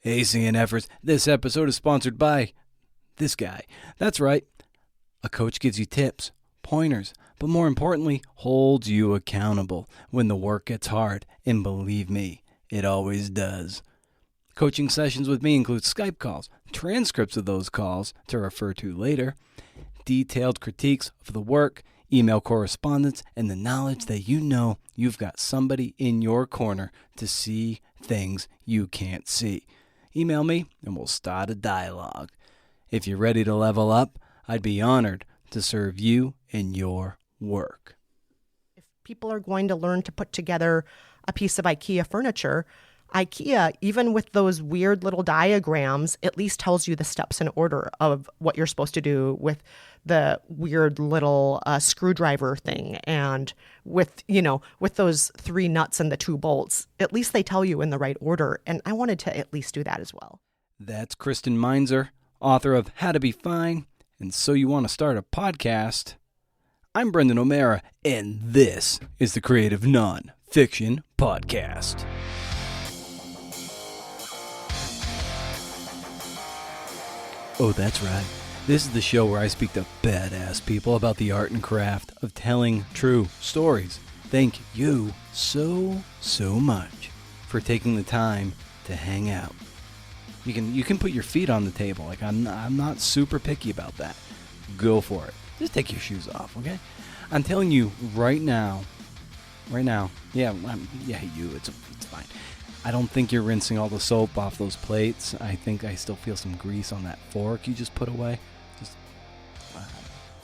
Hey, CNFers, this episode is sponsored by this guy. That's right. A coach gives you tips, pointers, but more importantly, holds you accountable when the work gets hard. And believe me, it always does. Coaching sessions with me include Skype calls, transcripts of those calls to refer to later, detailed critiques of the work, email correspondence, and the knowledge that you know you've got somebody in your corner to see things you can't see. Email me and we'll start a dialogue. If you're ready to level up, I'd be honored to serve you in your work. If people are going to learn to put together a piece of IKEA furniture, IKEA, even with those weird little diagrams, at least tells you the steps in order of what you're supposed to do with the weird little screwdriver thing and with those 3 nuts and the 2 bolts. At least they tell you in the right order. And I wanted to at least do that as well. That's Kristen Meinzer, author of How to Be Fine, and So You Want to Start a Podcast. I'm Brendan O'Mara, and this is the Creative Non-Fiction Podcast. Oh, that's right. This is the show where I speak to badass people about the art and craft of telling true stories. Thank you so much for taking the time to hang out. You can put your feet on the table. Like I'm not super picky about that. Go for it. Just take your shoes off, okay? I'm telling you right now. Yeah, it's fine. I don't think you're rinsing all the soap off those plates. I think I still feel some grease on that fork you just put away.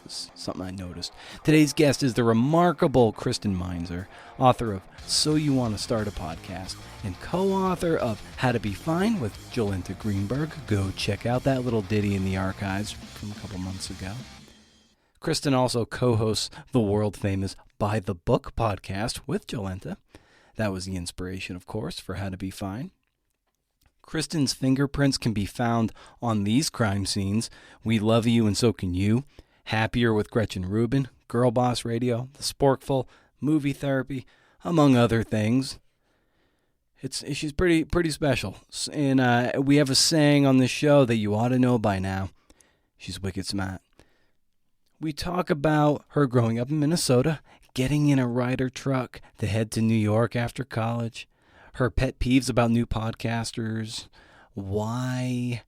Just something I noticed. Today's guest is the remarkable Kristen Meinzer, author of So You Want to Start a Podcast, and co-author of How to Be Fine with Jolenta Greenberg. Go check out that little ditty in the archives from a couple months ago. Kristen also co-hosts the world-famous By the Book podcast with Jolenta. That was the inspiration, of course, for How to Be Fine. Kristen's fingerprints can be found on these crime scenes: We Love You and So Can You, Happier with Gretchen Rubin, Girl Boss Radio, The Sporkful, Movie Therapy, among other things. She's pretty special. And we have a saying on this show that you ought to know by now. She's wicked smart. We talk about her growing up in Minnesota, getting in a Ryder truck to head to New York after college, her pet peeves about new podcasters, why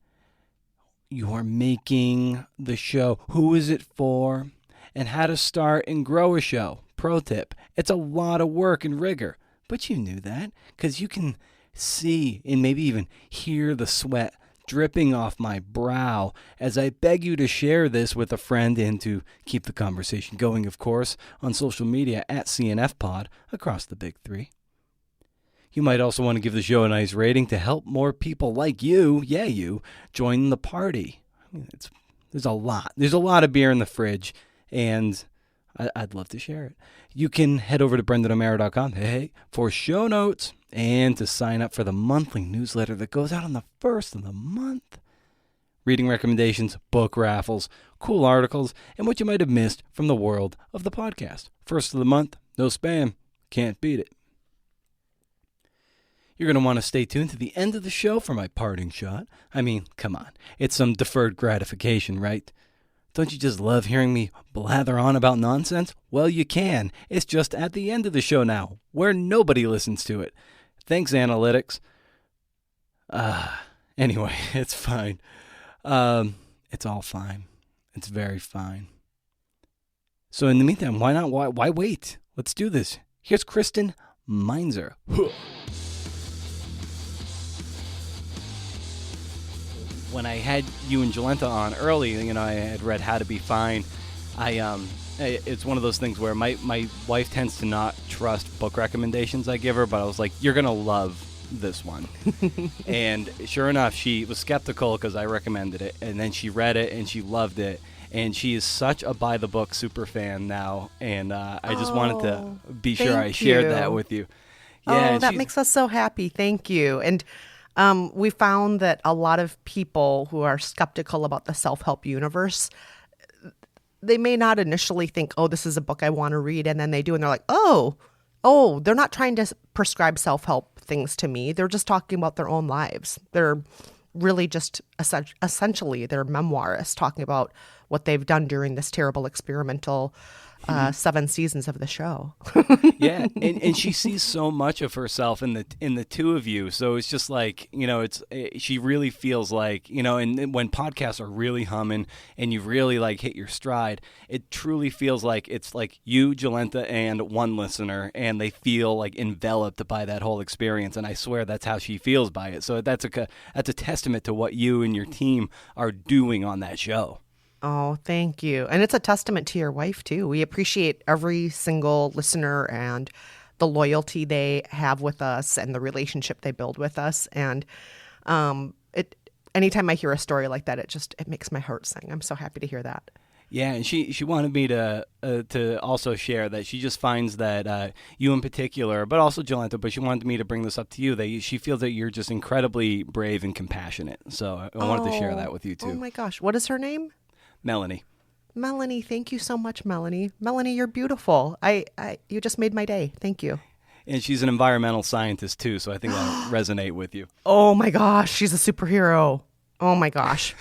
you are making the show, who is it for, and how to start and grow a show. Pro tip, it's a lot of work and rigor, but you knew that because you can see and maybe even hear the sweat dripping off my brow as I beg you to share this with a friend and to keep the conversation going, of course, on social media at CNFPod across the big 3. You might also want to give the show a nice rating to help more people like you, join the party. There's a lot of beer in the fridge, and I'd love to share it. You can head over to BrendanO'Mara.com for show notes and to sign up for the monthly newsletter that goes out on the first of the month. Reading recommendations, book raffles, cool articles, and what you might have missed from the world of the podcast. First of the month, no spam, can't beat it. You're going to want to stay tuned to the end of the show for my parting shot. I mean, come on, it's some deferred gratification, right? Don't you just love hearing me blather on about nonsense? Well, you can. It's just at the end of the show now, where nobody listens to it. Thanks, analytics. Anyway, it's fine. It's all fine. It's very fine. So in the meantime, why wait? Let's do this. Here's Kristen Meinzer. When I had you and Jolenta on early, I had read How to Be Fine. It's one of those things where my wife tends to not trust book recommendations I give her, but I was like, you're going to love this one. And sure enough, she was skeptical because I recommended it, and then she read it and she loved it. And she is such a by the book super fan now, and I just wanted to be sure I shared that with you. Yeah, that makes us so happy. Thank you. And we found that a lot of people who are skeptical about the self-help universe, they may not initially think, oh, this is a book I want to read. And then they do. And they're like, oh, Oh, they're not trying to prescribe self-help things to me. They're just talking about their own lives. They're really just essentially they're memoirists talking about what they've done during this terrible experimental 7 seasons of the show. Yeah, and she sees so much of herself in the two of you. So it's just like, she really feels like, and when podcasts are really humming and you really like hit your stride, it truly feels like it's like you, Jolenta, and one listener, and they feel like enveloped by that whole experience. And I swear that's how she feels by it. So that's a testament to what you and your team are doing on that show. Oh, thank you. And it's a testament to your wife, too. We appreciate every single listener and the loyalty they have with us and the relationship they build with us. And anytime I hear a story like that, it makes my heart sing. I'm so happy to hear that. Yeah, and she wanted me to also share that she just finds that you in particular, but also Jolenta, but she wanted me to bring this up to you, that she feels that you're just incredibly brave and compassionate. So I wanted to share that with you, too. Oh, my gosh. What is her name? Melanie. Melanie, thank you so much, Melanie. Melanie, you're beautiful. You just made my day. Thank you. And she's an environmental scientist, too, so I think that'll resonate with you. Oh, my gosh. She's a superhero. Oh, my gosh.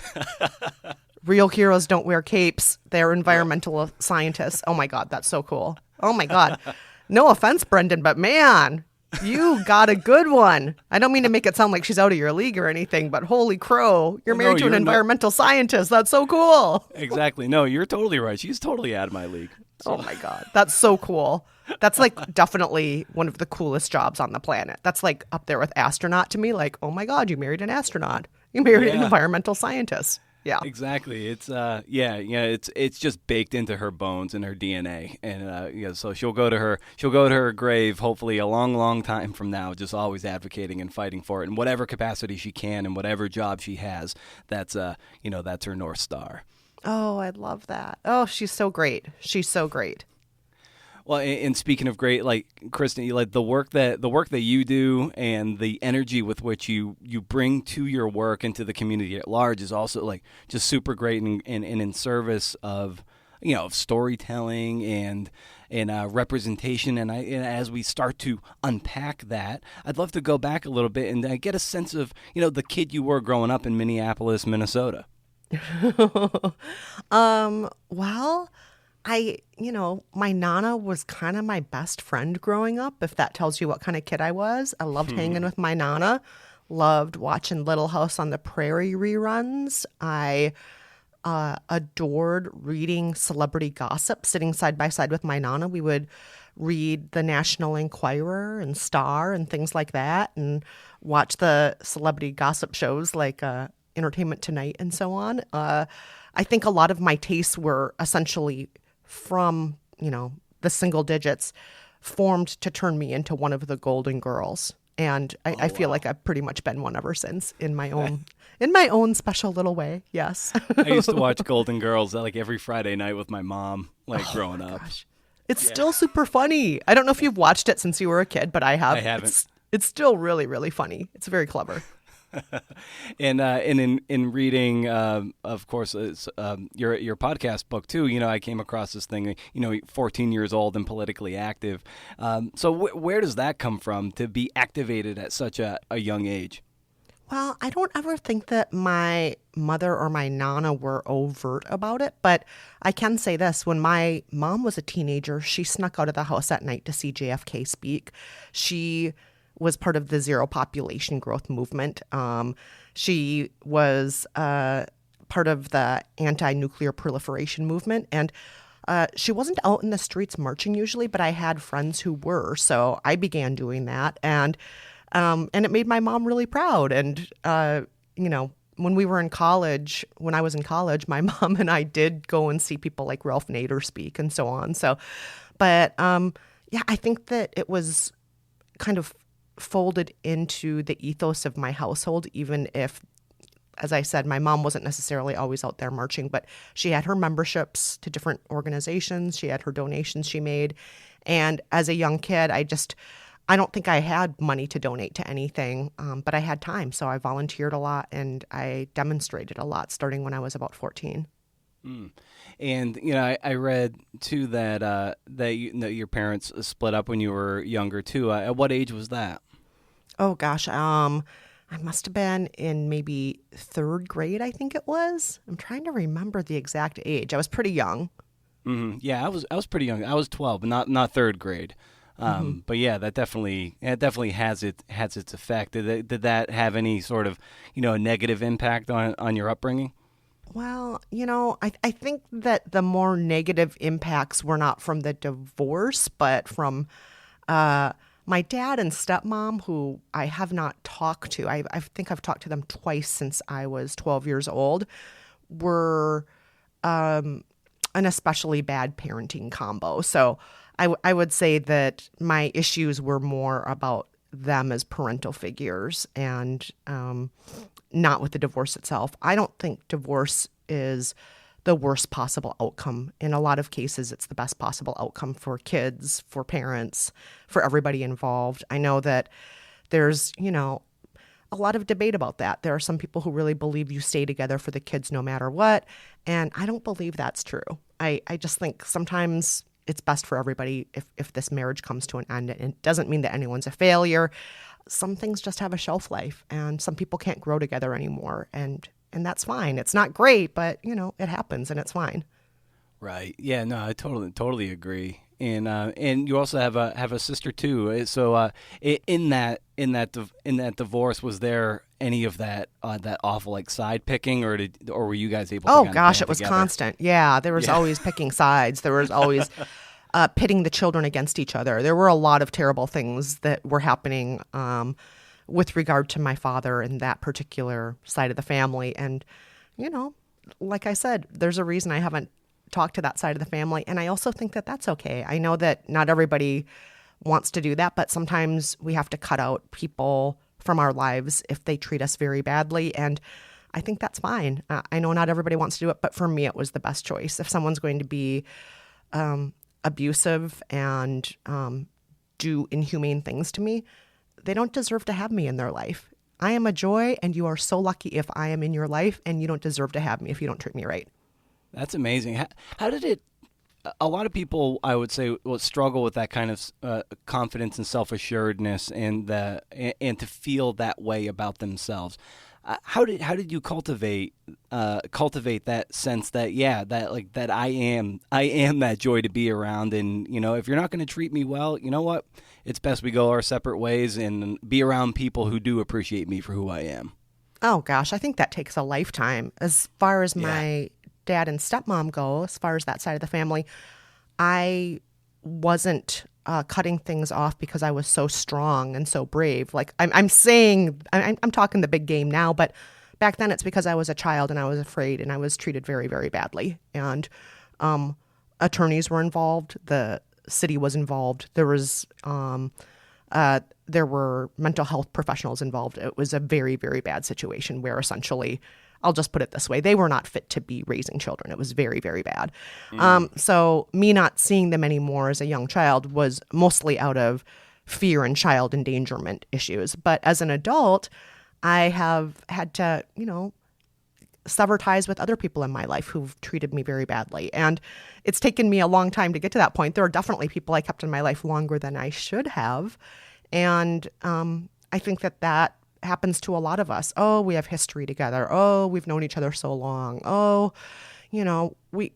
Real heroes don't wear capes. They're environmental scientists. Oh, my God. That's so cool. Oh, my God. No offense, Brendan, but man, you got a good one. I don't mean to make it sound like she's out of your league or anything, but holy crow, you're married to an environmental scientist. That's so cool. Exactly. No, you're totally right. She's totally out of my league. So. Oh my God. That's so cool. That's like definitely one of the coolest jobs on the planet. That's like up there with astronaut to me. Like, oh my God, you married an astronaut. You married an environmental scientist. Yeah, exactly. It's it's just baked into her bones and her DNA, and so she'll go to her grave, hopefully a long, long time from now, just always advocating and fighting for it in whatever capacity she can and whatever job she has. That's that's her North Star. Oh, I love that. Oh, she's so great. She's so great. Well, and speaking of great, like Kristen, like the work that you do and the energy with which you bring to your work and to the community at large is also like just super great and in service of of storytelling and representation. And as we start to unpack that, I'd love to go back a little bit and get a sense of the kid you were growing up in Minneapolis, Minnesota. Well. My Nana was kind of my best friend growing up, if that tells you what kind of kid I was. I loved hanging with my Nana, loved watching Little House on the Prairie reruns. I adored reading celebrity gossip, sitting side by side with my Nana. We would read the National Enquirer and Star and things like that and watch the celebrity gossip shows like Entertainment Tonight and so on. I think a lot of my tastes were essentially from, the single digits formed to turn me into one of the Golden Girls. And I feel like I've pretty much been one ever since in my own special little way. Yes. I used to watch Golden Girls like every Friday night with my mom, growing up. Gosh. It's still super funny. I don't know if you've watched it since you were a kid, but I have. I haven't. It's still really, really funny. It's very clever. And in reading, of course, your podcast book too. I came across this thing. 14 years old and politically active. So where does that come from to be activated at such a young age? Well, I don't ever think that my mother or my Nana were overt about it, but I can say this. When my mom was a teenager, she snuck out of the house at night to see JFK speak. She was part of the zero population growth movement. She was part of the anti-nuclear proliferation movement. And she wasn't out in the streets marching usually, but I had friends who were. So I began doing that. And it made my mom really proud. And, when we were in college, when I was in college, my mom and I did go and see people like Ralph Nader speak and so on. So, but I think that it was kind of folded into the ethos of my household, even if, as I said, my mom wasn't necessarily always out there marching, but she had her memberships to different organizations. She had her donations she made. And as a young kid, I don't think I had money to donate to anything, but I had time. So I volunteered a lot and I demonstrated a lot starting when I was about 14. And I read too that that your parents split up when you were younger too. At what age was that? Oh gosh, I must have been in maybe third grade, I think it was. I'm trying to remember the exact age. I was pretty young. Yeah, I was pretty young. I was 12, but not third grade. But yeah, that definitely has its effect. Did that have any sort of negative impact on your upbringing? Well, I think that the more negative impacts were not from the divorce, but from uh, my dad and stepmom, who I have not talked to. I think I've talked to them twice since I was 12 years old, were an especially bad parenting combo. So I would say that my issues were more about them as parental figures and not with the divorce itself. I don't think divorce is the worst possible outcome. In a lot of cases, it's the best possible outcome for kids, for parents, for everybody involved. I know that there's, a lot of debate about that. There are some people who really believe you stay together for the kids no matter what. And I don't believe that's true. I just think sometimes it's best for everybody if this marriage comes to an end. And it doesn't mean that anyone's a failure. Some things just have a shelf life, and some people can't grow together anymore. And that's fine. It's not great, but it happens and it's fine. Right. Yeah. No, I totally agree. And you also have a sister too. So in that divorce, was there any of that awful like side picking, or were you guys able to Oh kind of gosh, band it was together? constant. Yeah, there was Yeah. always picking sides. There was always pitting the children against each other. There were a lot of terrible things that were happening with regard to my father and that particular side of the family. And, you know, like I said, there's a reason I haven't talked to that side of the family. And I also think that that's okay. I know that not everybody wants to do that, but sometimes we have to cut out people from our lives if they treat us very badly. And I think that's fine. I know not everybody wants to do it, but for me, it was the best choice. If someone's going to be abusive and do inhumane things to me, they don't deserve to have me in their life. I am a joy, and you are so lucky if I am in your life, and you don't deserve to have me if you don't treat me right. That's amazing. How did it? A lot of people, I would say, will struggle with that kind of confidence and self-assuredness, and to feel that way about themselves. How did you cultivate that sense that that I am that joy to be around, and if you're not going to treat me well, you know what, it's best we go our separate ways and be around people who do appreciate me for who I am. Oh gosh, I think that takes a lifetime. As far as Yeah. my dad and stepmom go, as far as that side of the family, I wasn't cutting things off because I was so strong and so brave. Like I'm saying, I'm talking the big game now, but back then it's because I was a child and I was afraid and I was treated very, very badly. And attorneys were involved. The city was involved. There were mental health professionals involved. It was a very, very bad situation where essentially, I'll just put it this way, they were not fit to be raising children. It was very, very bad. So me not seeing them anymore as a young child was mostly out of fear and child endangerment issues. But as an adult, I have had to, sever ties with other people in my life who've treated me very badly. And it's taken me a long time to get to that point. There are definitely people I kept in my life longer than I should have. And I think that happens to a lot of us. Oh, we have history together. Oh, we've known each other so long. Oh, we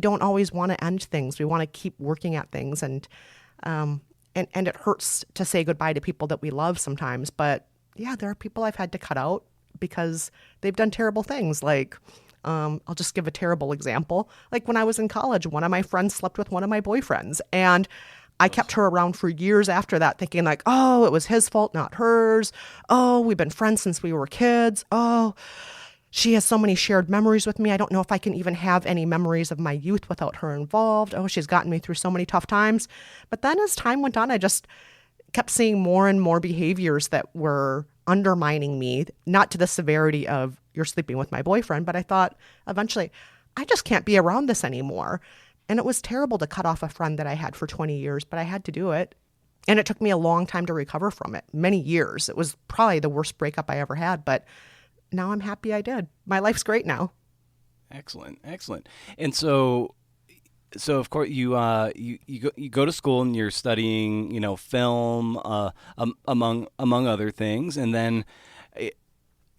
don't always want to end things. We want to keep working at things. And it hurts to say goodbye to people that we love sometimes. But yeah, there are people I've had to cut out because they've done terrible things. Like, I'll just give a terrible example. Like when I was in college, one of my friends slept with one of my boyfriends, and I kept her around for years after that thinking like, oh, it was his fault, not hers. Oh, we've been friends since we were kids. Oh, she has so many shared memories with me. I don't know if I can even have any memories of my youth without her involved. Oh, she's gotten me through so many tough times. But then as time went on, I just kept seeing more and more behaviors that were undermining me, not to the severity of you're sleeping with my boyfriend, but I thought eventually I just can't be around this anymore. And it was terrible to cut off a friend that I had for 20 years, but I had to do it. And it took me a long time to recover from it, many years. It was probably the worst breakup I ever had, but now I'm happy I did. My life's great now. Excellent, excellent. And so of course you go to school and you're studying, film, among other things, and then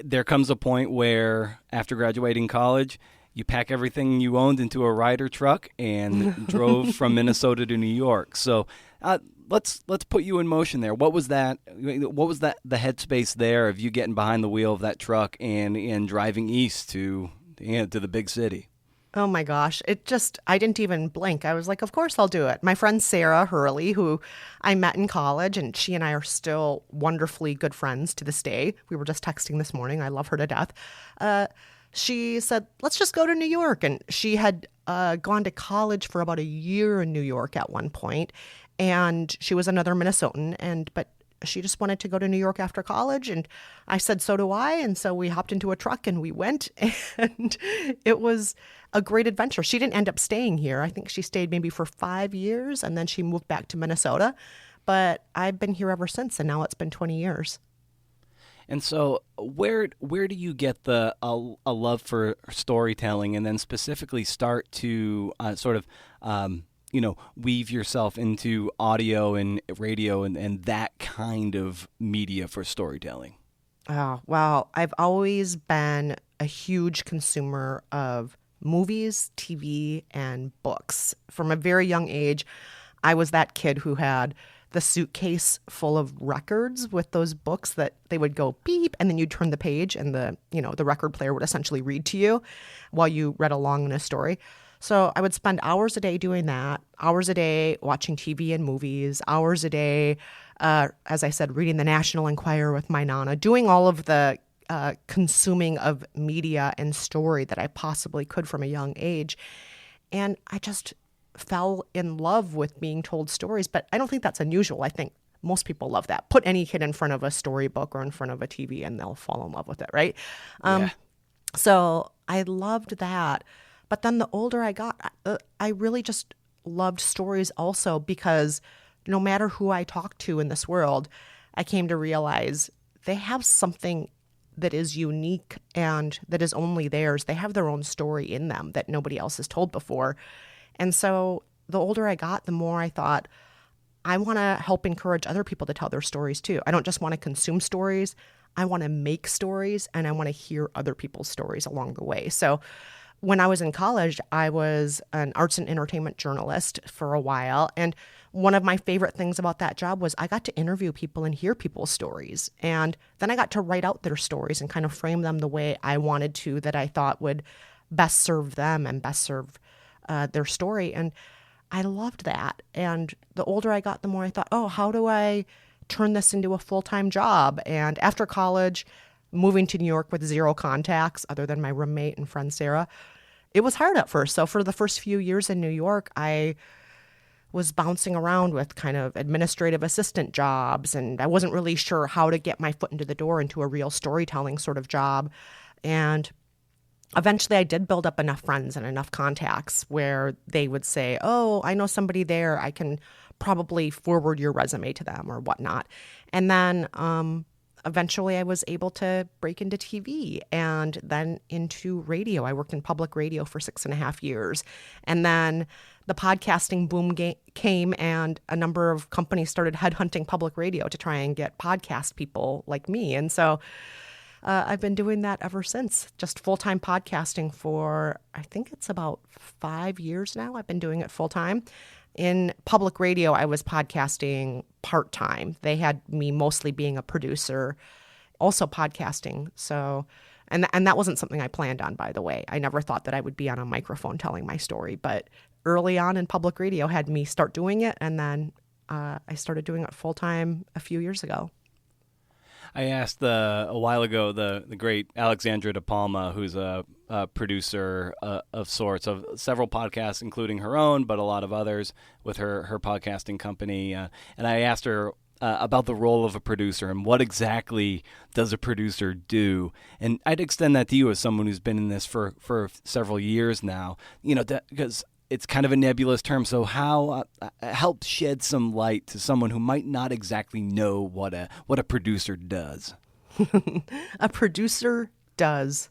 there comes a point where after graduating college, you pack everything you owned into a Ryder truck and drove from Minnesota to New York. So let's put you in motion there. What was that? What was that? The headspace there of you getting behind the wheel of that truck and driving east to the big city? Oh my gosh. I didn't even blink. I was like, of course I'll do it. My friend Sarah Hurley, who I met in college, and she and I are still wonderfully good friends to this day. We were just texting this morning. I love her to death. She said, let's just go to New York. And she had gone to college for about a year in New York at one point, and she was another Minnesotan, but she just wanted to go to New York after college. And I said, so do I. And so we hopped into a truck and we went, and it was a great adventure. She didn't end up staying here. I think she stayed maybe for 5 years, and then she moved back to Minnesota. But I've been here ever since, and now it's been 20 years. And so where do you get a love for storytelling, and then specifically start to sort of weave yourself into audio and radio and that kind of media for storytelling? Oh, well, I've always been a huge consumer of movies, TV, and books. From a very young age, I was that kid who had the suitcase full of records with those books that they would go beep, and then you'd turn the page and the record player would essentially read to you while you read along in a story. So I would spend hours a day doing that, hours a day watching TV and movies, hours a day, as I said, reading the National Enquirer with my Nana, doing all of the consuming of media and story that I possibly could from a young age. And I just fell in love with being told stories, but I don't think that's unusual. I think most people love that. Put any kid in front of a storybook or in front of a TV and they'll fall in love with it, right? Yeah. So I loved that. But then the older I got, I really just loved stories also, because no matter who I talk to in this world, I came to realize they have something that is unique and that is only theirs. They have their own story in them that nobody else has told before. And so the older I got, the more I thought, I want to help encourage other people to tell their stories too. I don't just want to consume stories. I want to make stories, and I want to hear other people's stories along the way. So when I was in college, I was an arts and entertainment journalist for a while. And one of my favorite things about that job was I got to interview people and hear people's stories. And then I got to write out their stories and kind of frame them the way I wanted to, that I thought would best serve them and best serve their story. And I loved that. And the older I got, the more I thought, oh, how do I turn this into a full-time job? And after college, moving to New York with zero contacts other than my roommate and friend Sarah, it was hard at first. So for the first few years in New York, I was bouncing around with kind of administrative assistant jobs, and I wasn't really sure how to get my foot into the door into a real storytelling sort of job. And eventually I did build up enough friends and enough contacts where they would say, oh, I know somebody there. I can probably forward your resume to them or whatnot. And then eventually I was able to break into TV and then into radio. I worked in public radio for 6.5 years. And then the podcasting boom came, and a number of companies started headhunting public radio to try and get podcast people like me. And so I've been doing that ever since, just full-time podcasting for, I think it's about 5 years now. I've been doing it full-time. In public radio, I was podcasting part-time. They had me mostly being a producer, also podcasting. So, and that wasn't something I planned on, by the way. I never thought that I would be on a microphone telling my story, but early on in public radio had me start doing it, and then I started doing it full-time a few years ago. I asked a while ago the great Alexandra De Palma, who's a producer of sorts of several podcasts, including her own, but a lot of others with her podcasting company. And I asked her about the role of a producer and what exactly does a producer do. And I'd extend that to you as someone who's been in this for several years now, because it's kind of a nebulous term. So how help shed some light to someone who might not exactly know what a producer does. A producer does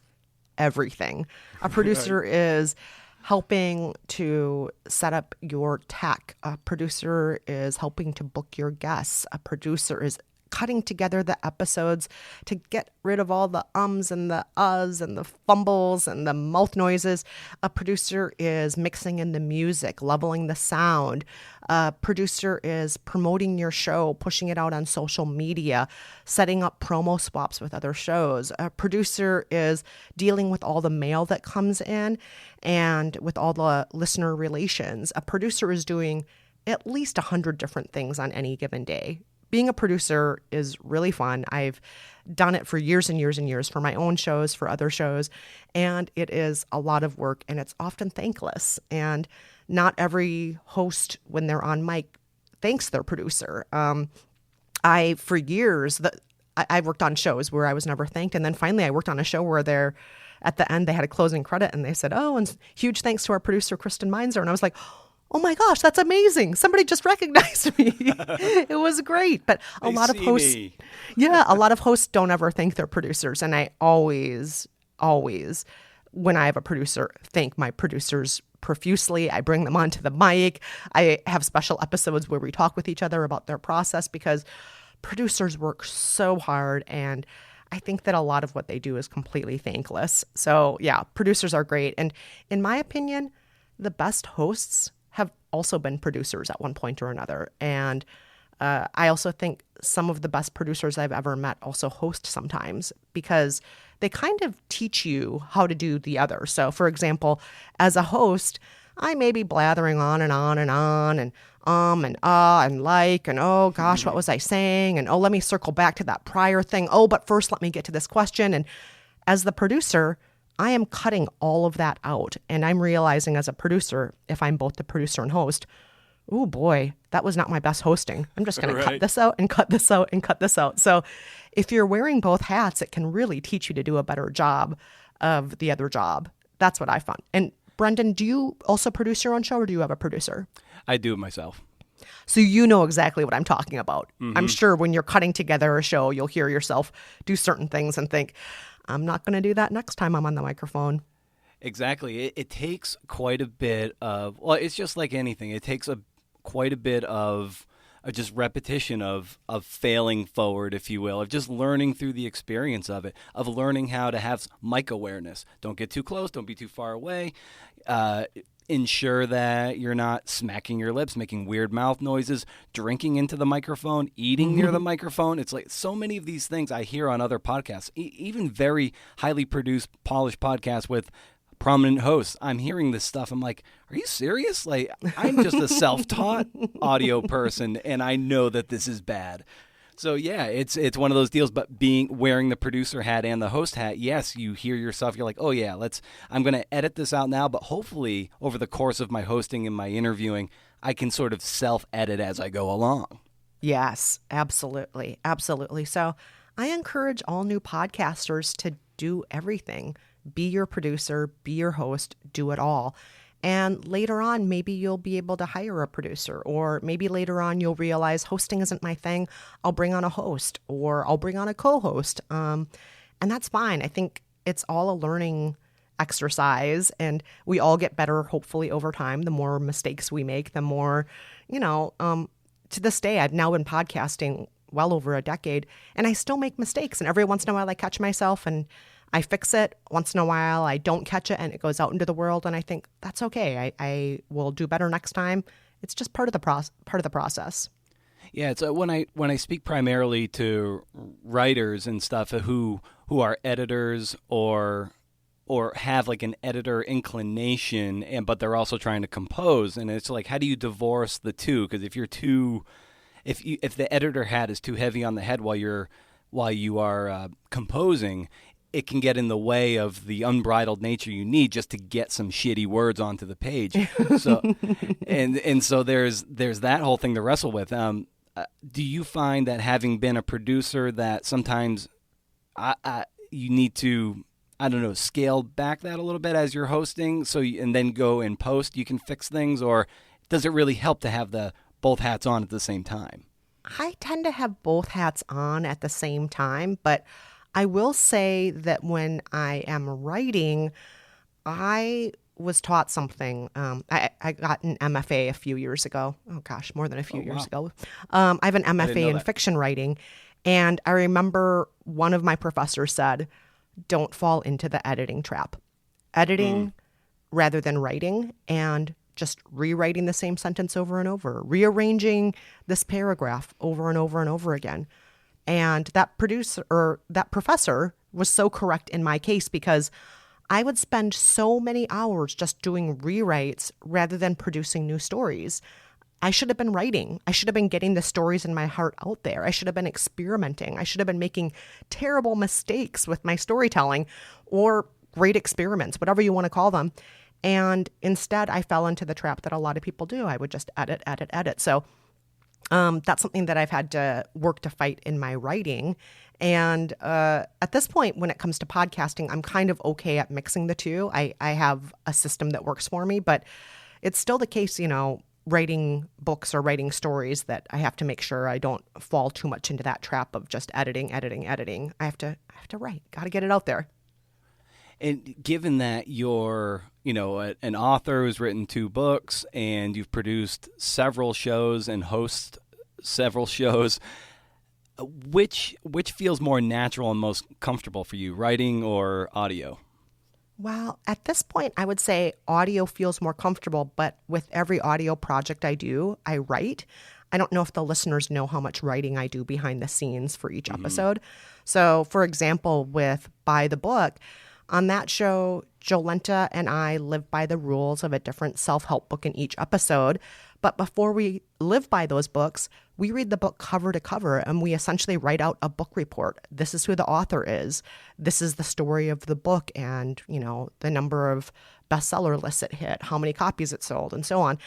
everything. A producer is helping to set up your tech. A producer is helping to book your guests. A producer is cutting together the episodes to get rid of all the ums and the uhs and the fumbles and the mouth noises. A producer is mixing in the music, leveling the sound. A producer is promoting your show, pushing it out on social media, setting up promo swaps with other shows. A producer is dealing with all the mail that comes in and with all the listener relations. A producer is doing at least 100 different things on any given day. Being a producer is really fun. I've done it for years and years and years for my own shows, for other shows, and it is a lot of work, and it's often thankless. And not every host, when they're on mic, thanks their producer. For years, I worked on shows where I was never thanked, and then finally I worked on a show where at the end they had a closing credit, and they said, "Oh, and huge thanks to our producer, Kristen Meinzer," and I was like, oh my gosh, that's amazing. Somebody just recognized me. It was great. But a lot of hosts don't ever thank their producers. And I always, when I have a producer, thank my producers profusely. I bring them onto the mic. I have special episodes where we talk with each other about their process because producers work so hard, and I think that a lot of what they do is completely thankless. So yeah, producers are great. And in my opinion, the best hosts have also been producers at one point or another. And I also think some of the best producers I've ever met also host sometimes because they kind of teach you how to do the other. So for example, as a host, I may be blathering on and on and on and and like, and oh gosh, what was I saying? And oh, let me circle back to that prior thing. Oh, but first let me get to this question. And as the producer, I am cutting all of that out. And I'm realizing as a producer, if I'm both the producer and host, oh boy, that was not my best hosting. I'm just going to cut this out and cut this out and cut this out. So if you're wearing both hats, it can really teach you to do a better job of the other job. That's what I found. And Brendan, do you also produce your own show, or do you have a producer? I do it myself. So you know exactly what I'm talking about. Mm-hmm. I'm sure when you're cutting together a show, you'll hear yourself do certain things and think, I'm not going to do that next time I'm on the microphone. Exactly. It takes quite a bit of, well, it's just like anything. It takes quite a bit of just repetition of failing forward, if you will, of just learning through the experience of it, of learning how to have mic awareness. Don't get too close. Don't be too far away. Ensure that you're not smacking your lips, making weird mouth noises, drinking into the microphone, eating near the microphone. It's like so many of these things I hear on other podcasts, even very highly produced, polished podcasts with prominent hosts. I'm hearing this stuff. I'm like, are you serious? Like, I'm just a self-taught audio person, and I know that this is bad. So yeah, it's one of those deals. But wearing the producer hat and the host hat, yes, you hear yourself. You're like, oh yeah, I'm going to edit this out now. But hopefully, over the course of my hosting and my interviewing, I can sort of self-edit as I go along. Yes, absolutely, absolutely. So I encourage all new podcasters to do everything. Be your producer, be your host, do it all. And later on, maybe you'll be able to hire a producer, or maybe later on you'll realize hosting isn't my thing. I'll bring on a host, or I'll bring on a co-host. And that's fine. I think it's all a learning exercise, and we all get better, hopefully, over time. The more mistakes we make, the more, to this day, I've now been podcasting well over a decade, and I still make mistakes. And every once in a while I catch myself and I fix it. Once in a while, I don't catch it and it goes out into the world. And I think that's okay. I will do better next time. It's just part of the process. Yeah, it's when I speak primarily to writers and stuff who are editors or have like an editor inclination, but they're also trying to compose. And it's like, how do you divorce the two? Because if the editor hat is too heavy on the head while you are composing, it can get in the way of the unbridled nature you need just to get some shitty words onto the page. So, and so there's that whole thing to wrestle with. Do you find that having been a producer that sometimes you need to, I don't know, scale back that a little bit as you're hosting, and then go in post, you can fix things, or does it really help to have both hats on at the same time? I tend to have both hats on at the same time, but I will say that when I am writing, I was taught something. I got an MFA a few years ago. Oh gosh, more than a few years ago. I have an MFA in fiction writing. And I remember one of my professors said, don't fall into the editing trap. Editing rather than writing, and just rewriting the same sentence over and over, rearranging this paragraph over and over and over again. And that professor was so correct in my case, because I would spend so many hours just doing rewrites rather than producing new stories. I should have been writing. I should have been getting the stories in my heart out there. I should have been experimenting. I should have been making terrible mistakes with my storytelling, or great experiments, whatever you want to call them. And instead, I fell into the trap that a lot of people do. I would just edit, edit, edit. So that's something that I've had to work to fight in my writing. And at this point, when it comes to podcasting, I'm kind of okay at mixing the two. I have a system that works for me, but it's still the case, writing books or writing stories, that I have to make sure I don't fall too much into that trap of just editing. I have to write. Got to get it out there. And given that you're, an author who's written 2 books and you've produced several shows and host several shows, which feels more natural and most comfortable for you, writing or audio? Well, at this point, I would say audio feels more comfortable, but with every audio project I do, I write. I don't know if the listeners know how much writing I do behind the scenes for each episode. So, for example, with By the Book, on that show, Jolenta and I live by the rules of a different self-help book in each episode. But before we live by those books, we read the book cover to cover, and we essentially write out a book report. This is who the author is. This is the story of the book, and, the number of bestseller lists it hit, how many copies it sold, and so on.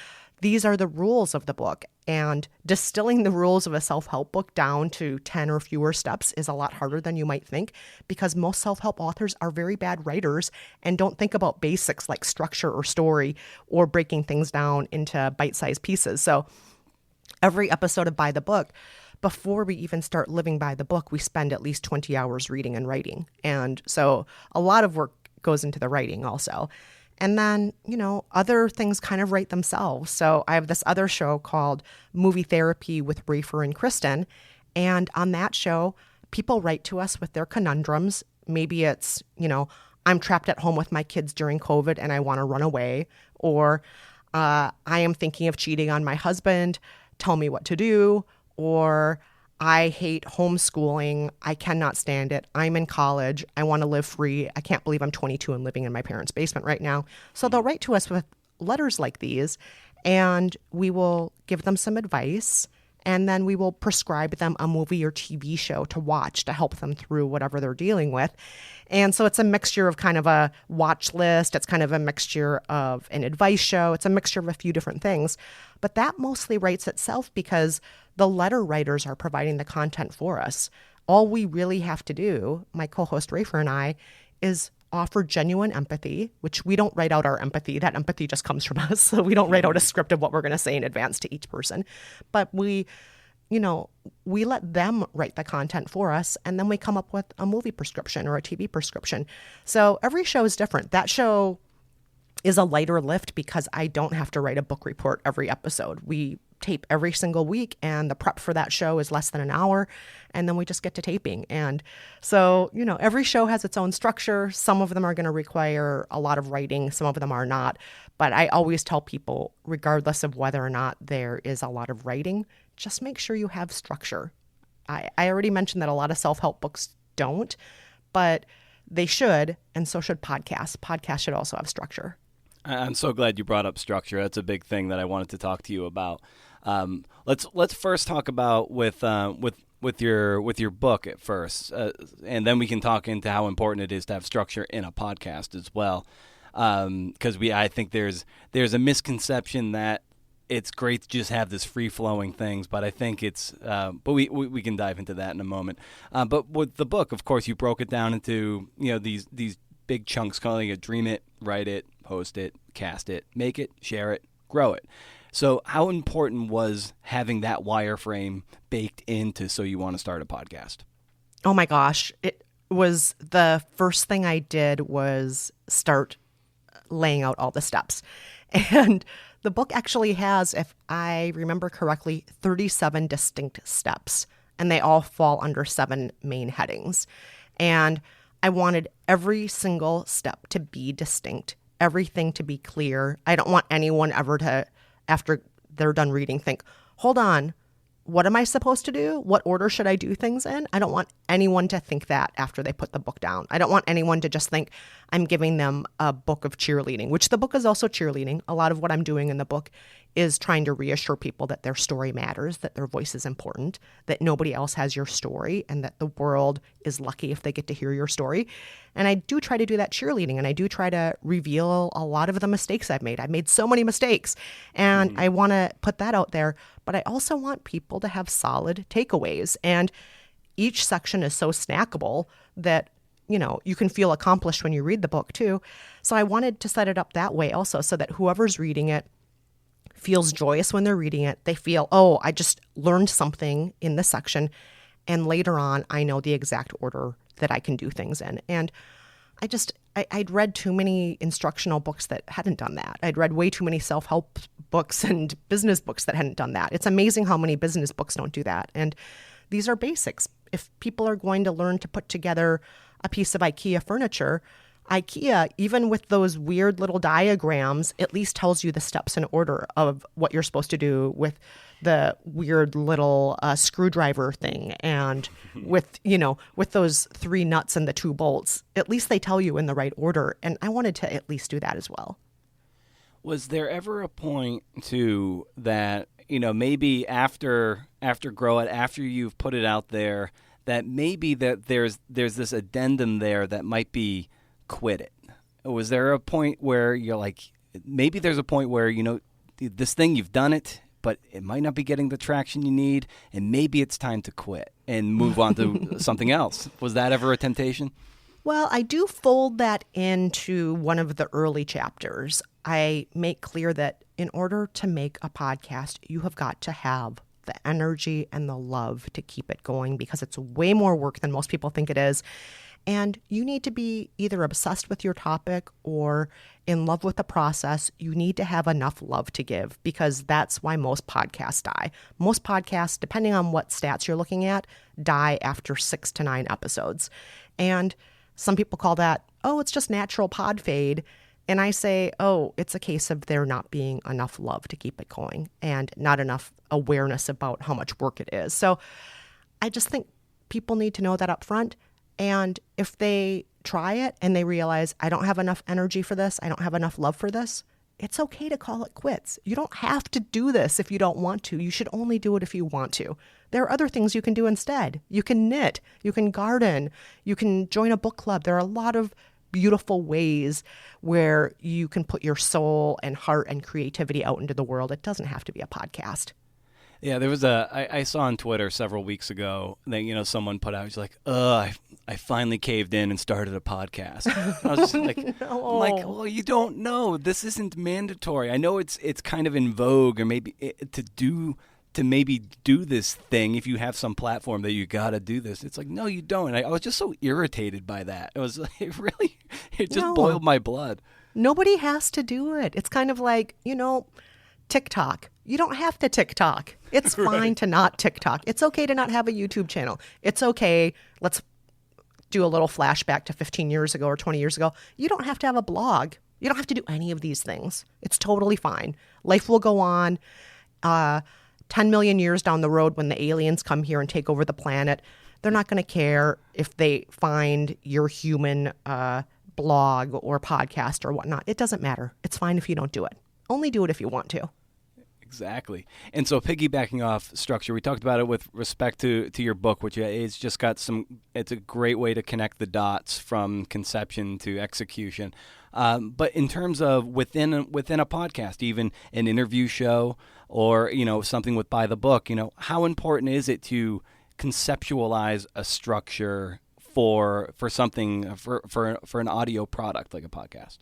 These are the rules of the book, and distilling the rules of a self-help book down to 10 or fewer steps is a lot harder than you might think, because most self-help authors are very bad writers and don't think about basics like structure or story, or breaking things down into bite-sized pieces. So every episode of By the Book, before we even start living by the book, we spend at least 20 hours reading and writing. And so a lot of work goes into the writing also. And then, other things kind of write themselves. So I have this other show called Movie Therapy with Rafer and Kristen. And on that show, people write to us with their conundrums. Maybe it's, I'm trapped at home with my kids during COVID and I want to run away. Or I am thinking of cheating on my husband. Tell me what to do. Or I hate homeschooling. I cannot stand it. I'm in college. I want to live free. I can't believe I'm 22 and living in my parents' basement right now. So they'll write to us with letters like these, and we will give them some advice, and then we will prescribe them a movie or TV show to watch to help them through whatever they're dealing with. And so it's a mixture of kind of a watch list. It's kind of a mixture of an advice show. It's a mixture of a few different things. But that mostly writes itself because the letter writers are providing the content for us. All we really have to do, my co-host Rafer and I, is offer genuine empathy, which we don't write out our empathy. That empathy just comes from us. So we don't write out a script of what we're going to say in advance to each person. But we let them write the content for us, and then we come up with a movie prescription or a TV prescription. So every show is different. That show is a lighter lift because I don't have to write a book report every episode. We tape every single week, and the prep for that show is less than an hour, and then we just get to taping. And so, every show has its own structure. Some of them are going to require a lot of writing. Some of them are not. But I always tell people, regardless of whether or not there is a lot of writing, just make sure you have structure. I already mentioned that a lot of self-help books don't, but they should, and so should podcasts. Podcasts should also have structure. I'm so glad you brought up structure. That's a big thing that I wanted to talk to you about. Let's first talk about with your book at first, and then we can talk into how important it is to have structure in a podcast as well. Because I think there's a misconception that it's great to just have this free-flowing things, but I think it's but we can dive into that in a moment. But with the book, of course, you broke it down into these big chunks, calling it dream it, write it, post it, cast it, make it, share it, grow it. So how important was having that wireframe baked into So You Want to Start a Podcast? Oh my gosh. was the first thing I did was start laying out all the steps. And the book actually has, if I remember correctly, 37 distinct steps, and they all fall under 7 main headings. And I wanted every single step to be distinct, everything to be clear. I don't want anyone ever to, after they're done reading, think, hold on, what am I supposed to do? What order should I do things in? I don't want anyone to think that after they put the book down. I don't want anyone to just think I'm giving them a book of cheerleading, which the book is also cheerleading. A lot of what I'm doing in the book is trying to reassure people that their story matters, that their voice is important, that nobody else has your story, and that the world is lucky if they get to hear your story. And I do try to do that cheerleading, and I do try to reveal a lot of the mistakes I've made. I've made so many mistakes, and I want to put that out there. But I also want people to have solid takeaways. And each section is so snackable that, you know, you can feel accomplished when you read the book too. So I wanted to set it up that way also, so that whoever's reading it feels joyous when they're reading it. They feel, oh, I just learned something in this section. And later on, I know the exact order that I can do things in. And I'd read too many instructional books that hadn't done that. I'd read way too many self-help books and business books that hadn't done that. It's amazing how many business books don't do that. And these are basics. If people are going to learn to put together a piece of IKEA furniture, IKEA, even with those weird little diagrams, at least tells you the steps in order of what you're supposed to do with the weird little screwdriver thing and with those 3 nuts and the 2 bolts. At least they tell you in the right order. And I wanted to at least do that as well. Was there ever a point to that, maybe after Grow It, after you've put it out there, that maybe that there's this addendum there that might be quit it? Was there a point where you're like, maybe there's a point where, this thing, you've done it, but it might not be getting the traction you need, and maybe it's time to quit and move on to something else? Was that ever a temptation? Well, I do fold that into one of the early chapters. I make clear that in order to make a podcast, you have got to have the energy and the love to keep it going, because it's way more work than most people think it is. And you need to be either obsessed with your topic or in love with the process. You need to have enough love to give, because that's why most podcasts die. Most podcasts, depending on what stats you're looking at, die after 6 to 9 episodes. And some people call that, oh, it's just natural pod fade. And I say, oh, it's a case of there not being enough love to keep it going and not enough awareness about how much work it is. So I just think people need to know that up front. And if they try it and they realize, I don't have enough energy for this, I don't have enough love for this, it's okay to call it quits. You don't have to do this if you don't want to. You should only do it if you want to. There are other things you can do instead. You can knit, you can garden, you can join a book club. There are a lot of beautiful ways where you can put your soul and heart and creativity out into the world. It doesn't have to be a podcast. Yeah, there was I saw on Twitter several weeks ago that, someone put out, he's like, I finally caved in and started a podcast. I was just like, No. I'm like, well, you don't know. This isn't mandatory. I know it's kind of in vogue, or maybe to maybe do this thing if you have some platform that you got to do this. It's like, no, you don't. And I was just so irritated by that. It was like, it just boiled my blood. Nobody has to do it. It's kind of like, TikTok. You don't have to TikTok. It's fine to not TikTok. It's okay to not have a YouTube channel. It's okay. Let's do a little flashback to 15 years ago or 20 years ago. You don't have to have a blog. You don't have to do any of these things. It's totally fine. Life will go on. 10 million years down the road, when the aliens come here and take over the planet, they're not going to care if they find your human blog or podcast or whatnot. It doesn't matter. It's fine if you don't do it. Only do it if you want to. Exactly. And so piggybacking off structure, we talked about it with respect to your book, which it's just got it's a great way to connect the dots from conception to execution. But in terms of within a podcast, even an interview show or, something with By the Book, how important is it to conceptualize a structure for something, for an audio product like a podcast?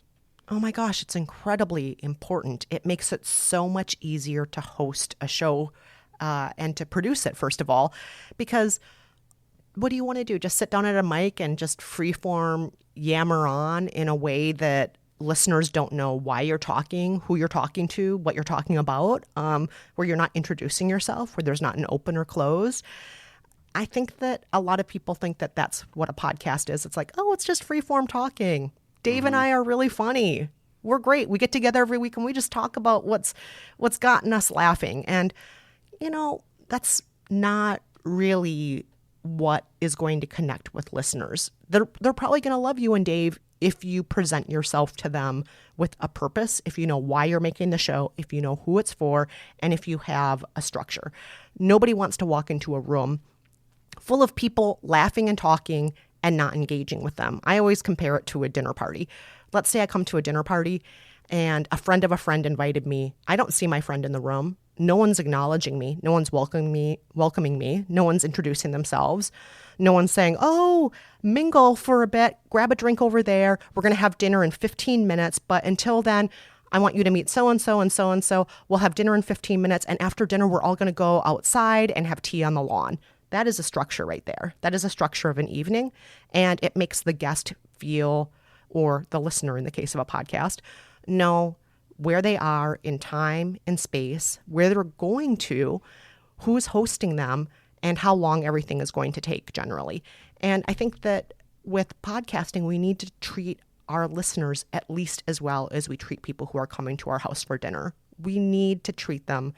Oh my gosh, it's incredibly important. It makes it so much easier to host a show and to produce it, first of all, because what do you want to do? Just sit down at a mic and just freeform yammer on in a way that listeners don't know why you're talking, who you're talking to, what you're talking about, where you're not introducing yourself, where there's not an open or close. I think that a lot of people think that that's what a podcast is. It's like, oh, it's just freeform talking. Dave and I are really funny. We're great. We get together every week and we just talk about what's gotten us laughing. And, that's not really what is going to connect with listeners. They're probably going to love you and Dave if you present yourself to them with a purpose, if you know why you're making the show, if you know who it's for, and if you have a structure. Nobody wants to walk into a room full of people laughing and talking and not engaging with them. I always compare it to a dinner party. Let's say I come to a dinner party and a friend of a friend invited me. I don't see my friend in the room. No one's acknowledging me. No one's welcoming me. No one's introducing themselves. No one's saying, oh, mingle for a bit, grab a drink over there. We're going to have dinner in 15 minutes. But until then, I want you to meet so-and-so and so-and-so. We'll have dinner in 15 minutes. And after dinner, we're all going to go outside and have tea on the lawn. That is a structure right there. That is a structure of an evening. And it makes the guest feel, or the listener in the case of a podcast, know where they are in time and space, where they're going to, who's hosting them, and how long everything is going to take generally. And I think that with podcasting, we need to treat our listeners at least as well as we treat people who are coming to our house for dinner. We need to treat them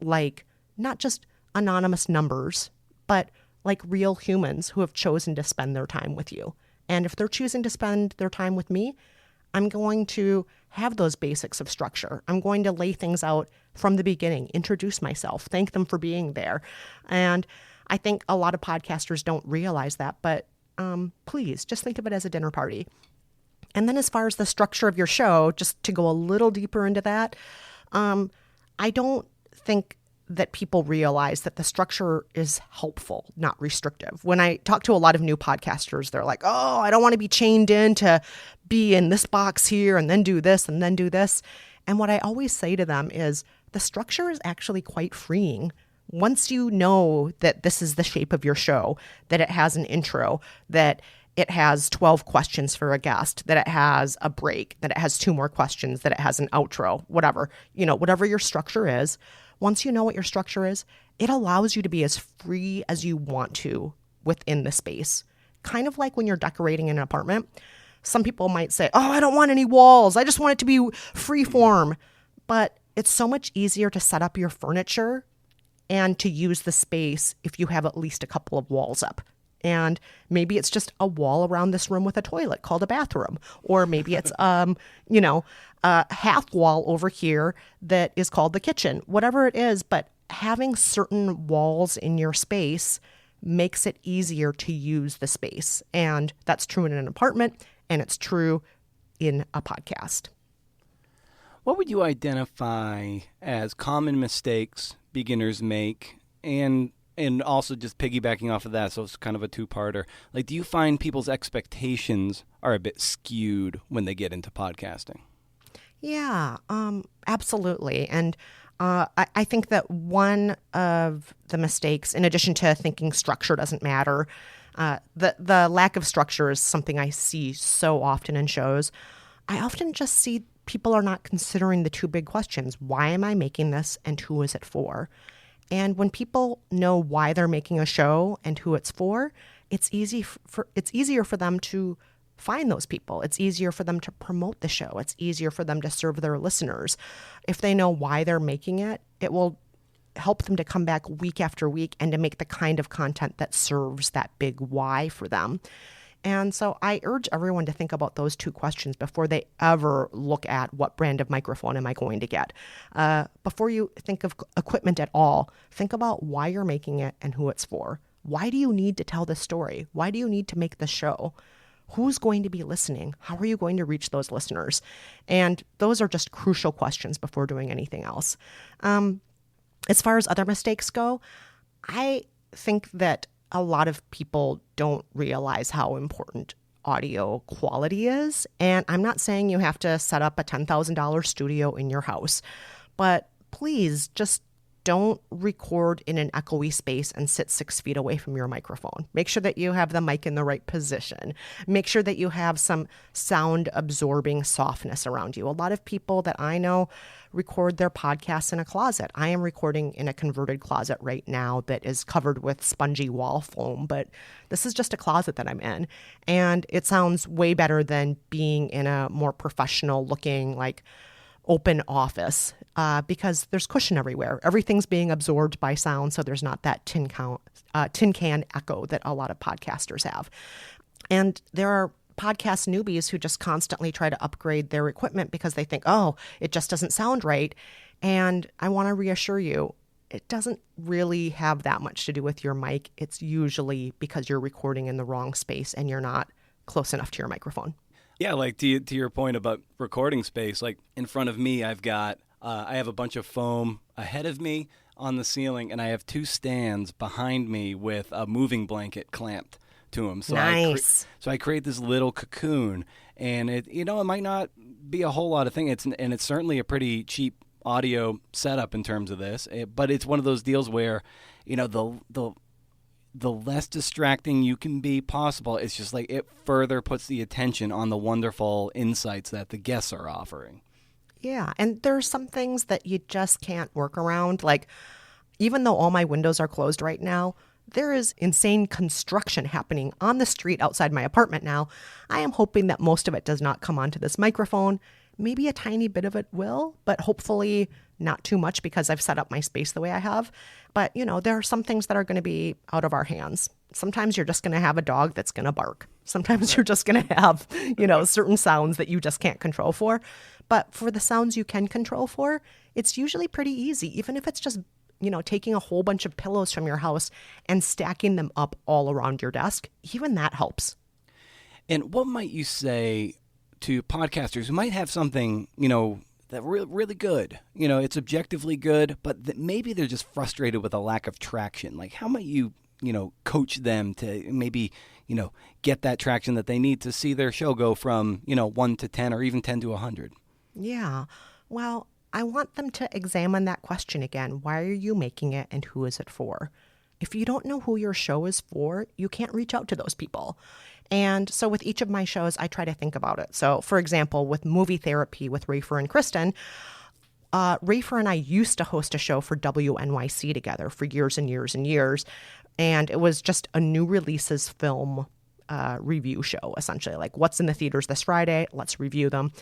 like not just anonymous numbers, but like real humans who have chosen to spend their time with you. And if they're choosing to spend their time with me, I'm going to have those basics of structure. I'm going to lay things out from the beginning, introduce myself, thank them for being there. And I think a lot of podcasters don't realize that, but please just think of it as a dinner party. And then as far as the structure of your show, just to go a little deeper into that, I don't think that people realize that the structure is helpful, not restrictive. When I talk to a lot of new podcasters, they're like, oh, I don't want to be chained in to be in this box here and then do this and then do this. And what I always say to them is the structure is actually quite freeing. Once you know that this is the shape of your show, that it has an intro, that it has 12 questions for a guest, that it has a break, that it has 2 more questions, that it has an outro, whatever, whatever your structure is. Once you know what your structure is, it allows you to be as free as you want to within the space. Kind of like when you're decorating an apartment. Some people might say, oh, I don't want any walls. I just want it to be free form. But it's so much easier to set up your furniture and to use the space if you have at least a couple of walls up. And maybe it's just a wall around this room with a toilet called a bathroom. Or maybe it's, a half wall over here that is called the kitchen. Whatever it is, but having certain walls in your space makes it easier to use the space. And that's true in an apartment, and it's true in a podcast. What would you identify as common mistakes beginners make, and also just piggybacking off of that, so it's kind of a two-parter. Like, do you find people's expectations are a bit skewed when they get into podcasting? Yeah, absolutely. And I think that one of the mistakes, in addition to thinking structure doesn't matter, the lack of structure is something I see so often in shows. I often just see people are not considering the 2 big questions. Why am I making this, and who is it for? And when people know why they're making a show and who it's for, it's easier for them to find those people. It's easier for them to promote the show. It's easier for them to serve their listeners. If they know why they're making it, it will help them to come back week after week and to make the kind of content that serves that big why for them. And so I urge everyone to think about those 2 questions before they ever look at what brand of microphone am I going to get. Before you think of equipment at all, think about why you're making it and who it's for. Why do you need to tell this story? Why do you need to make the show? Who's going to be listening? How are you going to reach those listeners? And those are just crucial questions before doing anything else. As far as other mistakes go, I think that a lot of people don't realize how important audio quality is. And I'm not saying you have to set up a $10,000 studio in your house, but please just don't record in an echoey space and sit 6 feet away from your microphone. Make sure that you have the mic in the right position. Make sure that you have some sound absorbing softness around you. A lot of people that I know record their podcasts in a closet. I am recording in a converted closet right now that is covered with spongy wall foam, but this is just a closet that I'm in. And it sounds way better than being in a more professional looking, like, open office because there's cushion everywhere. Everything's being absorbed by sound, so there's not that tin can echo that a lot of podcasters have. And there are podcast newbies who just constantly try to upgrade their equipment because they think, oh, it just doesn't sound right. And I want to reassure you, it doesn't really have that much to do with your mic. It's usually because you're recording in the wrong space and you're not close enough to your microphone. Yeah, like to your point about recording space, like in front of me, I have a bunch of foam ahead of me on the ceiling, and I have 2 stands behind me with a moving blanket clamped to them. So nice. I create this little cocoon, and it might not be a whole lot of things. It's certainly a pretty cheap audio setup in terms of this, but it's one of those deals where, the less distracting you can be possible, it's just like it further puts the attention on the wonderful insights that the guests are offering. Yeah, and there's some things that you just can't work around. Like, even though all my windows are closed right now, there is insane construction happening on the street outside my apartment now. I am hoping that most of it does not come onto this microphone. Maybe a tiny bit of it will, but hopefully not too much because I've set up my space the way I have. But, there are some things that are going to be out of our hands. Sometimes you're just going to have a dog that's going to bark. Sometimes you're just going to have, certain sounds that you just can't control for. But for the sounds you can control for, it's usually pretty easy, even if it's just, taking a whole bunch of pillows from your house and stacking them up all around your desk. Even that helps. And what might you say to podcasters who might have something, that really good, it's objectively good, but that maybe they're just frustrated with a lack of traction? Like, how might you, coach them to maybe, get that traction that they need to see their show go from, 1 to 10 or even 10 to 100? Yeah. Well, I want them to examine that question again. Why are you making it and who is it for? If you don't know who your show is for, you can't reach out to those people. And so with each of my shows, I try to think about it. So, for example, with Movie Therapy with Rafer and Kristen, Rafer and I used to host a show for WNYC together for years and years and years. And it was just a new releases film review show, essentially. Like, what's in the theaters this Friday? Let's review them.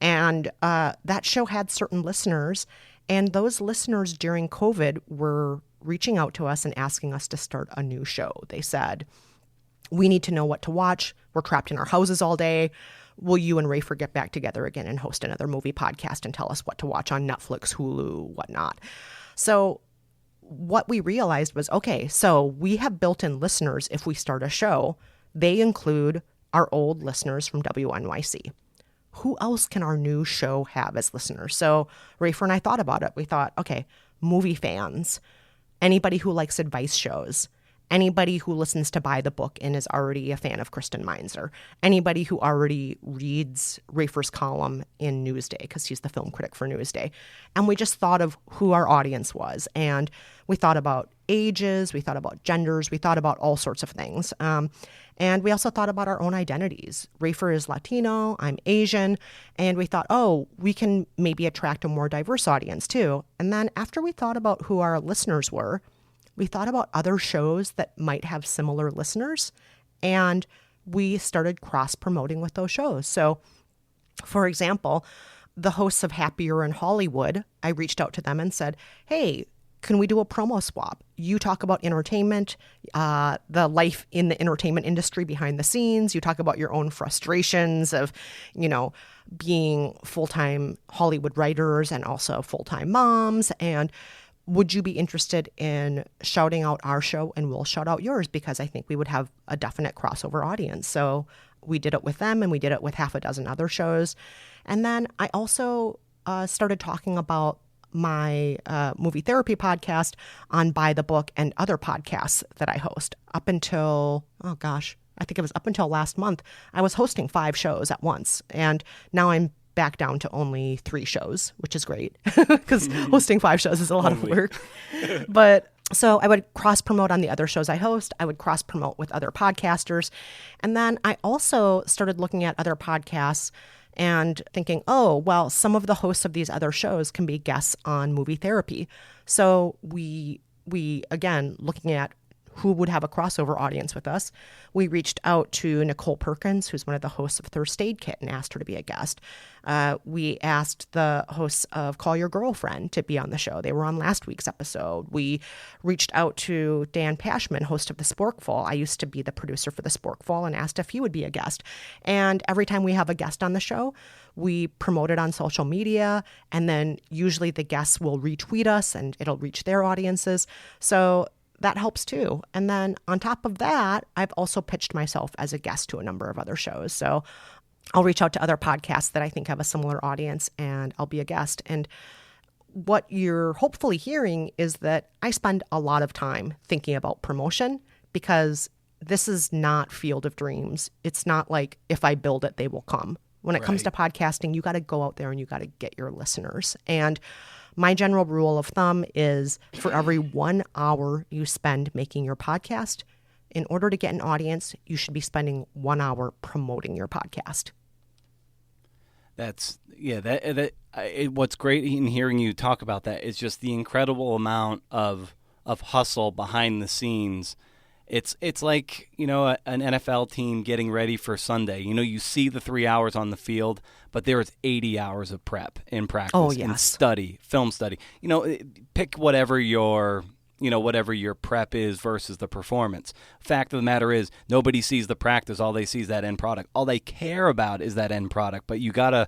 And that show had certain listeners. And those listeners during COVID were reaching out to us and asking us to start a new show. They said, we need to know what to watch. We're trapped in our houses all day. Will you and Rafer get back together again and host another movie podcast and tell us what to watch on Netflix, Hulu, whatnot? So what we realized was, okay, so we have built-in listeners if we start a show. They include our old listeners from WNYC. Who else can our new show have as listeners? So Rafer and I thought about it. We thought, okay, movie fans, anybody who likes advice shows, anybody who listens to Buy the Book and is already a fan of Kristen Meinzer, anybody who already reads Rafer's column in Newsday because he's the film critic for Newsday. And we just thought of who our audience was. And we thought about ages, we thought about genders, we thought about all sorts of things. And we also thought about our own identities. Rafer is Latino, I'm Asian, and we thought, oh, we can maybe attract a more diverse audience too. And then after we thought about who our listeners were, we thought about other shows that might have similar listeners, and we started cross-promoting with those shows. So, for example, the hosts of Happier in Hollywood, I reached out to them and said, hey, can we do a promo swap? You talk about entertainment, the life in the entertainment industry behind the scenes. You talk about your own frustrations of, being full-time Hollywood writers and also full-time moms. And would you be interested in shouting out our show and we'll shout out yours? Because I think we would have a definite crossover audience. So we did it with them and we did it with half a dozen other shows. And then I also started talking about my movie therapy podcast on Buy the Book and other podcasts that I host. Up until, I think it was up until last month, I was hosting 5 shows at once. And now I'm back down to only 3 shows, which is great because hosting 5 shows is a lot of work. But so I would cross promote on the other shows I host. I would cross promote with other podcasters. And then I also started looking at other podcasts and thinking, oh, well, some of the hosts of these other shows can be guests on Movie Therapy. So we again, looking at who would have a crossover audience with us, we reached out to Nicole Perkins, who's one of the hosts of First Aid Kit, and asked her to be a guest. We asked the hosts of Call Your Girlfriend to be on the show. They were on last week's episode. We reached out to Dan Pashman, host of The Sporkful. I used to be the producer for The Sporkful, and asked if he would be a guest. And every time we have a guest on the show, we promote it on social media, and then usually the guests will retweet us and it'll reach their audiences. So that helps too. And then on top of that, I've also pitched myself as a guest to a number of other shows. So I'll reach out to other podcasts that I think have a similar audience and I'll be a guest. And what you're hopefully hearing is that I spend a lot of time thinking about promotion, because this is not Field of Dreams. It's not like if I build it, they will come. When it comes to podcasting, you got to go out there and you got to get your listeners. And my general rule of thumb is for every 1 hour you spend making your podcast, in order to get an audience, you should be spending 1 hour promoting your podcast. What's great in hearing you talk about that is just the incredible amount of hustle behind the scenes. It's like, an NFL team getting ready for Sunday. You see the 3 hours on the field, but there is 80 hours of prep in practice and study, film study. Pick whatever your prep is versus the performance. Fact of the matter is, nobody sees the practice. All they see is that end product. All they care about is that end product. But you gotta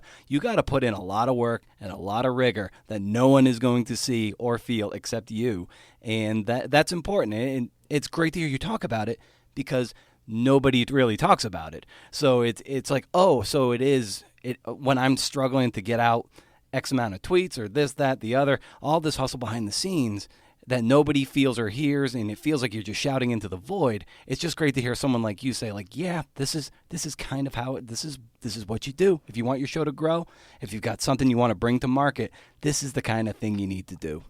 put in a lot of work and a lot of rigor that no one is going to see or feel except you. And that's important. And it's great to hear you talk about it, because nobody really talks about it. So it's like, so it is when I'm struggling to get out X amount of tweets or this, that, the other, all this hustle behind the scenes that nobody feels or hears, and it feels like you're just shouting into the void. It's just great to hear someone like you say, like, yeah, this is kind of how this is what you do. If you want your show to grow, if you've got something you want to bring to market, this is the kind of thing you need to do.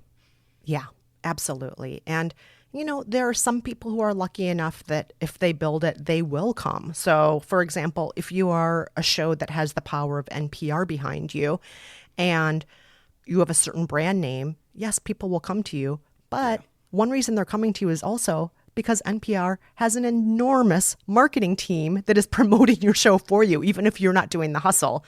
Yeah, absolutely. And there are some people who are lucky enough that if they build it, they will come. So, for example, if you are a show that has the power of NPR behind you and you have a certain brand name, yes, people will come to you. But one reason they're coming to you is also because NPR has an enormous marketing team that is promoting your show for you, even if you're not doing the hustle.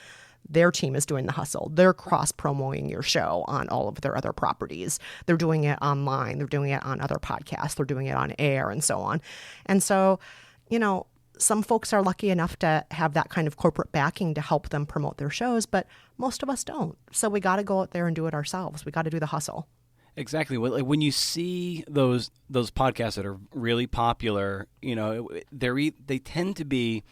Their team is doing the hustle. They're cross-promoting your show on all of their other properties. They're doing it online. They're doing it on other podcasts. They're doing it on air and so on. And so, some folks are lucky enough to have that kind of corporate backing to help them promote their shows, but most of us don't. So we got to go out there and do it ourselves. We got to do the hustle. Exactly. When you see those podcasts that are really popular, they tend to be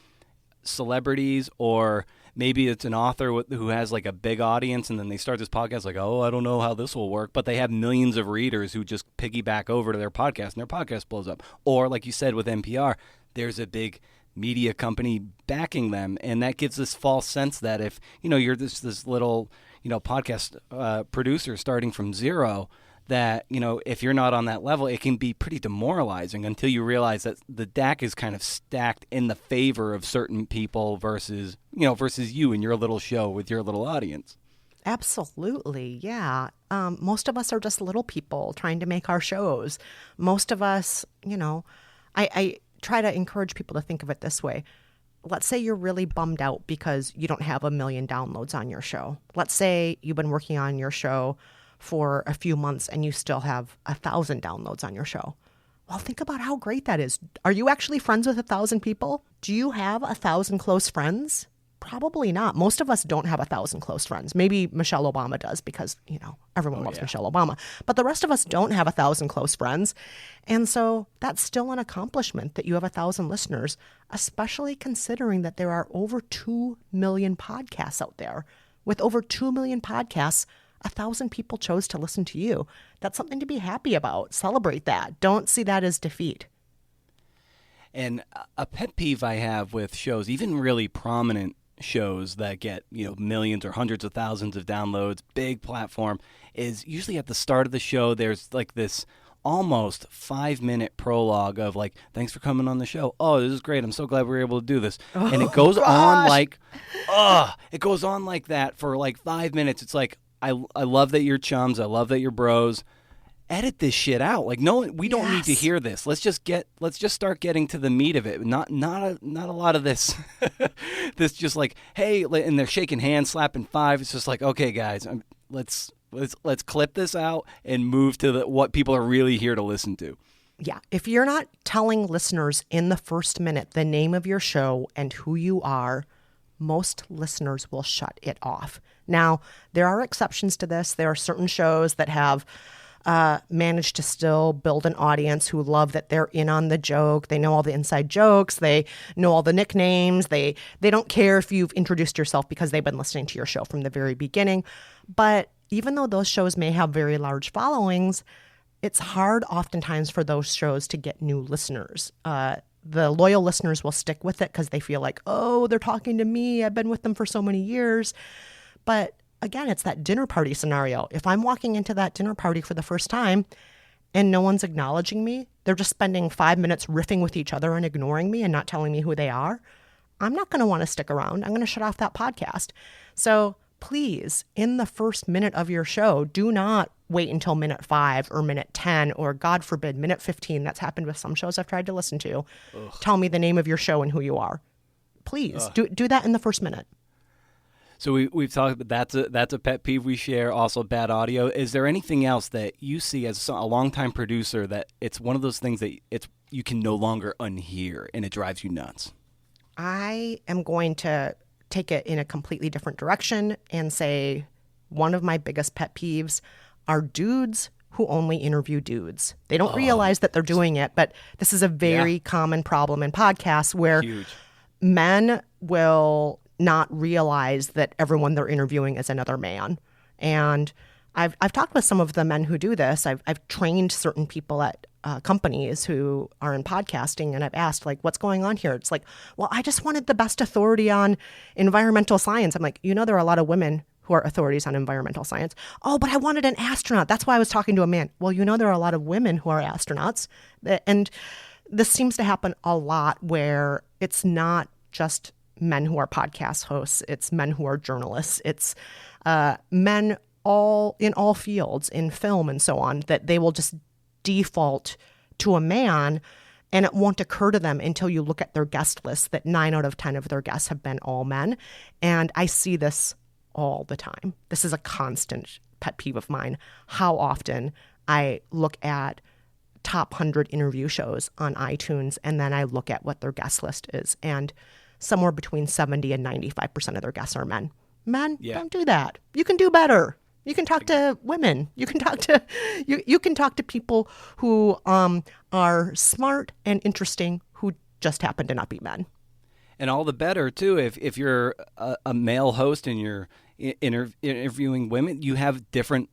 celebrities, or maybe it's an author who has like a big audience, and then they start this podcast like, I don't know how this will work, but they have millions of readers who just piggyback over to their podcast, and their podcast blows up. Or like you said with NPR, there's a big media company backing them, and that gives this false sense that if you're this little podcast producer starting from zero, that, if you're not on that level, it can be pretty demoralizing until you realize that the deck is kind of stacked in the favor of certain people versus you and your little show with your little audience. Absolutely. Yeah. Most of us are just little people trying to make our shows. Most of us, I try to encourage people to think of it this way. Let's say you're really bummed out because you don't have 1 million downloads on your show. Let's say you've been working on your show for a few months and you still have 1,000 downloads on your show. Well, think about how great that is. Are you actually friends with 1,000 people? Do you have 1,000 close friends? Probably not. Most of us don't have 1,000 close friends. Maybe Michelle Obama does because, everyone loves Michelle Obama. But the rest of us don't have 1,000 close friends. And so that's still an accomplishment that you have 1,000 listeners, especially considering that there are over 2 million podcasts out there. With over 2 million podcasts, 1,000 people chose to listen to you. That's something to be happy about. Celebrate that. Don't see that as defeat. And a pet peeve I have with shows, even really prominent shows that get, millions or hundreds of thousands of downloads, big platform, is usually at the start of the show, there's like this almost 5-minute prologue of like, thanks for coming on the show. Oh, this is great. I'm so glad we were able to do this. And it goes on like, it goes on like that for like 5 minutes. It's like, I love that you're chums. I love that you're bros. Edit this shit out. Like, no, we don't need to hear this. Let's just start getting to the meat of it. Not a lot of this. This just like, hey, and they're shaking hands, slapping five. It's just like, okay, guys, let's clip this out and move to what people are really here to listen to. Yeah. If you're not telling listeners in the first minute the name of your show and who you are, most listeners will shut it off. Now, there are exceptions to this. There are certain shows that have managed to still build an audience who love that they're in on the joke. They know all the inside jokes. They know all the nicknames. They don't care if you've introduced yourself because they've been listening to your show from the very beginning. But even though those shows may have very large followings, it's hard oftentimes for those shows to get new listeners. The loyal listeners will stick with it because they feel like, oh, they're talking to me. I've been with them for so many years. But again, it's that dinner party scenario. If I'm walking into that dinner party for the first time and no one's acknowledging me, they're just spending 5 minutes riffing with each other and ignoring me and not telling me who they are, I'm not going to want to stick around. I'm going to shut off that podcast. So please, in the first minute of your show, do not wait until minute 5 or minute 10 or, God forbid, minute 15. That's happened with some shows I've tried to listen to. Ugh. Tell me the name of your show and who you are. Please, do that in the first minute. So we've talked about that's a pet peeve we share. Also, bad audio. Is there anything else that you see as a longtime producer that it's one of those things that you can no longer unhear and it drives you nuts? I am going to take it in a completely different direction and say one of my biggest pet peeves are dudes who only interview dudes. They don't realize that they're doing it, but this is a very common problem in podcasts where men will not realize that everyone they're interviewing is another man. And I've talked with some of the men who do this. I've trained certain people at companies who are in podcasting, and I've asked, like, what's going on here? It's like, well, I just wanted the best authority on environmental science. I'm like, there are a lot of women who are authorities on environmental science. Oh, but I wanted an astronaut. That's why I was talking to a man. Well, there are a lot of women who are astronauts. And this seems to happen a lot where it's not just men who are podcast hosts. It's men who are journalists. It's men in all fields, in film and so on, that they will just default to a man, and it won't occur to them until you look at their guest list that 9 out of 10 of their guests have been all men. And I see this all the time. This is a constant pet peeve of mine. How often I look at top 100 interview shows on iTunes, and then I look at what their guest list is, and somewhere between 70 and 95% of their guests are men. Men, don't do that. You can do better. You can talk to women. You can talk to you can talk to people who are smart and interesting who just happen to not be men. And all the better too if you're a male host and you're interviewing women, you have different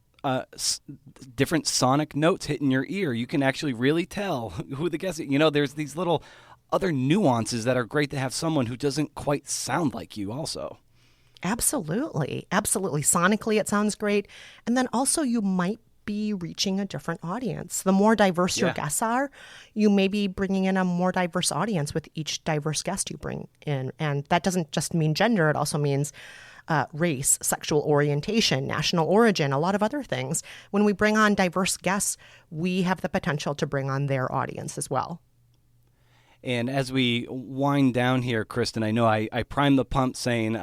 sonic notes hitting your ear. You can actually really tell who the guest is. There's these little other nuances that are great to have someone who doesn't quite sound like you also. Absolutely. Absolutely. Sonically, it sounds great. And then also you might be reaching a different audience. The more diverse your guests are, you may be bringing in a more diverse audience with each diverse guest you bring in. And that doesn't just mean gender. It also means race, sexual orientation, national origin, a lot of other things. When we bring on diverse guests, we have the potential to bring on their audience as well. And as we wind down here, Kristen, I know I primed the pump saying,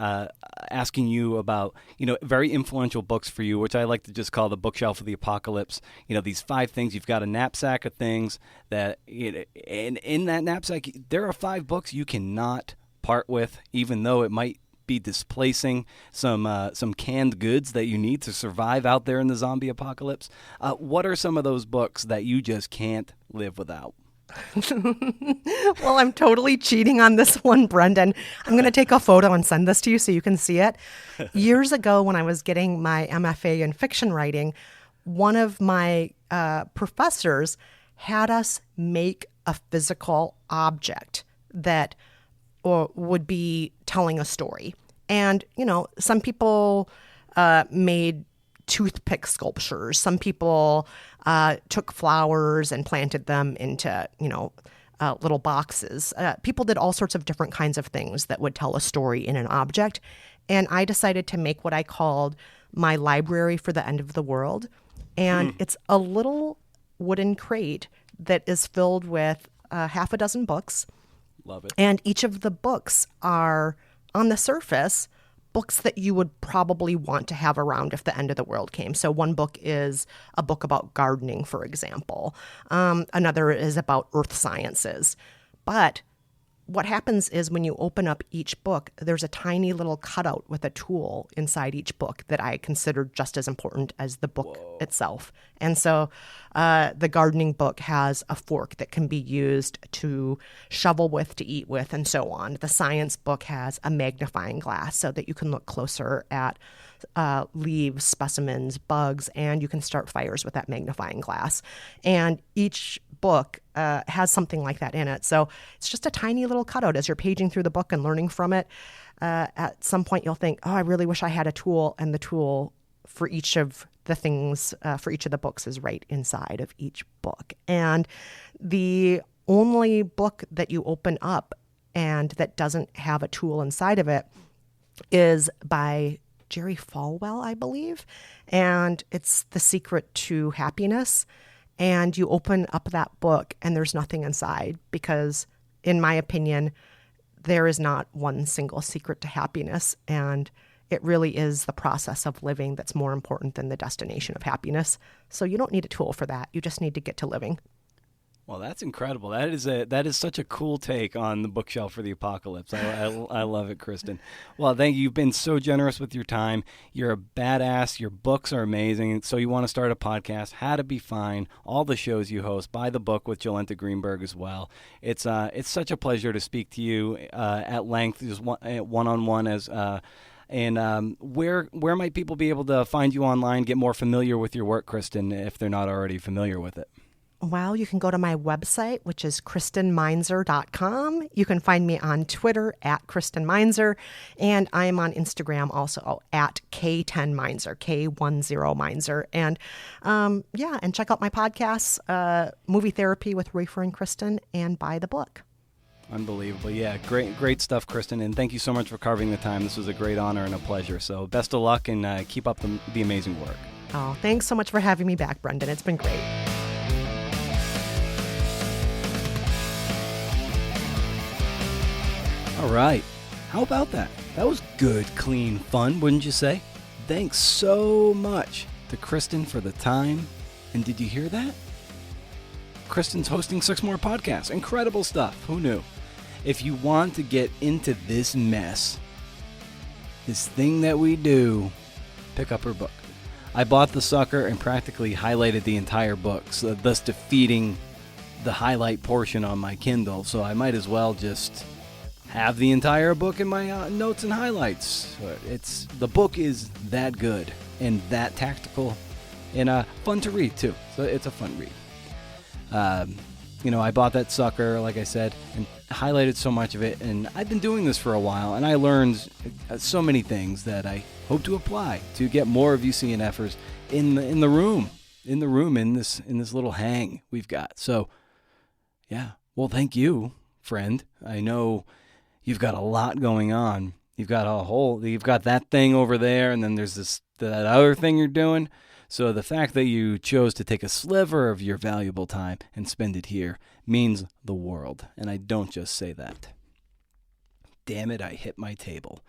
asking you about, very influential books for you, which I like to just call the bookshelf of the apocalypse. These 5 things. You've got a knapsack of things that, and in that knapsack, there are 5 books you cannot part with, even though it might be displacing some canned goods that you need to survive out there in the zombie apocalypse. What are some of those books that you just can't live without? Well, I'm totally cheating on this one, Brendan. I'm going to take a photo and send this to you so you can see it. Years ago, when I was getting my MFA in fiction writing, one of my professors had us make a physical object that would be telling a story. And, some people made toothpick sculptures. Some people took flowers and planted them into, little boxes. People did all sorts of different kinds of things that would tell a story in an object. And I decided to make what I called my library for the end of the world. And it's a little wooden crate that is filled with half a dozen books. Love it. And each of the books are, on the surface, books that you would probably want to have around if the end of the world came. So one book is a book about gardening, for example. Another is about earth sciences. But what happens is when you open up each book, there's a tiny little cutout with a tool inside each book that I considered just as important as the book itself. And so the gardening book has a fork that can be used to shovel with, to eat with, and so on. The science book has a magnifying glass so that you can look closer at leaves, specimens, bugs, and you can start fires with that magnifying glass. And each book has something like that in it. So it's just a tiny little cutout as you're paging through the book and learning from it. At some point you'll think, oh, I really wish I had a tool, and the tool for each of the things, for each of the books is right inside of each book. And the only book that you open up and that doesn't have a tool inside of it is by Jerry Falwell, I believe. And it's The Secret to Happiness. And you open up that book and there's nothing inside because, in my opinion, there is not one single secret to happiness. And it really is the process of living that's more important than the destination of happiness. So you don't need a tool for that. You just need to get to living. Well, that's incredible. That is such a cool take on the bookshelf for the apocalypse. I love it, Kristen. Well, thank you. You've been so generous with your time. You're a badass. Your books are amazing. So you want to start a podcast, How to Be Fine, all the shows you host, buy the book with Jolenta Greenberg as well. It's such a pleasure to speak to you at length, just one-on-one as and where might people be able to find you online, get more familiar with your work, Kristen, if they're not already familiar with it? Well, you can go to my website, which is KristenMeinzer.com. You can find me on Twitter at Kristen Meinzer, and I am on Instagram also at K10Meinzer, K10 Meinzer. And and check out my podcasts, Movie Therapy with Rafer and Kristen, and buy the book. Unbelievable. Yeah, great stuff, Kristen. And thank you so much for carving the time. This was a great honor and a pleasure. So best of luck and keep up the amazing work. Oh, thanks so much for having me back, Brendan. It's been great. All right. How about that? That was good, clean fun, wouldn't you say? Thanks so much to Kristen for the time. And did you hear that? Kristen's hosting 6 more podcasts. Incredible stuff. Who knew? If you want to get into this mess, this thing that we do, pick up her book. I bought the sucker and practically highlighted the entire book, so thus defeating the highlight portion on my Kindle. So I might as well just have the entire book in my notes and highlights. The book is that good and that tactical and fun to read too. So it's a fun read. I bought that sucker, like I said, and highlighted so much of it. And I've been doing this for a while, and I learned so many things that I hope to apply to get more of you CNFers in the room in this little hang we've got. So, yeah. Well, thank you, friend. I know you've got a lot going on. You've got that thing over there, and then there's that other thing you're doing. So the fact that you chose to take a sliver of your valuable time and spend it here means the world. And I don't just say that. Damn it, I hit my table.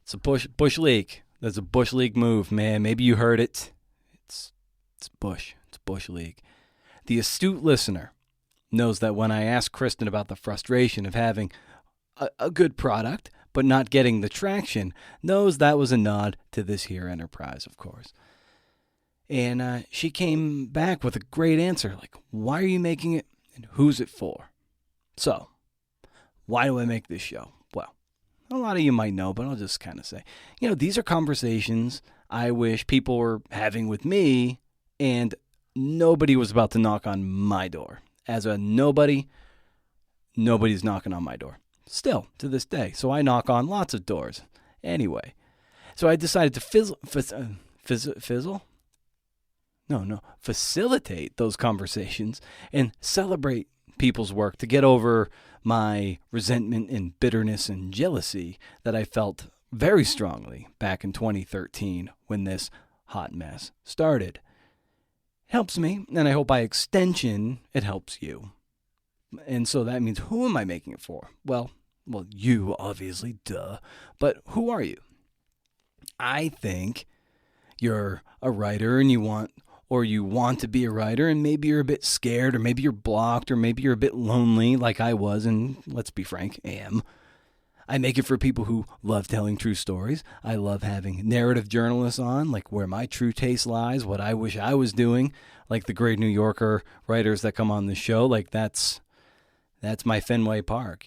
It's a Bush League. That's a Bush League move, man. Maybe you heard it. It's Bush. It's Bush League. The astute listener knows that when I asked Kristen about the frustration of having a good product but not getting the traction, knows that was a nod to this here enterprise, of course. And she came back with a great answer, like, why are you making it and who's it for? So, why do I make this show? Well, a lot of you might know, but I'll just kind of say, these are conversations I wish people were having with me, and nobody was about to knock on my door. As a nobody's knocking on my door. Still, to this day. So I knock on lots of doors. Anyway, so I decided to facilitate those conversations and celebrate people's work to get over my resentment and bitterness and jealousy that I felt very strongly back in 2013 when this hot mess started. It helps me, and I hope by extension it helps you. And so that means, who am I making it for? Well, you, obviously, duh. But who are you? I think you're a writer and you want to be a writer, and maybe you're a bit scared, or maybe you're blocked, or maybe you're a bit lonely like I was, and let's be frank, am. I make it for people who love telling true stories. I love having narrative journalists on, like where my true taste lies, what I wish I was doing, like the great New Yorker writers that come on the show. Like that's my Fenway Park,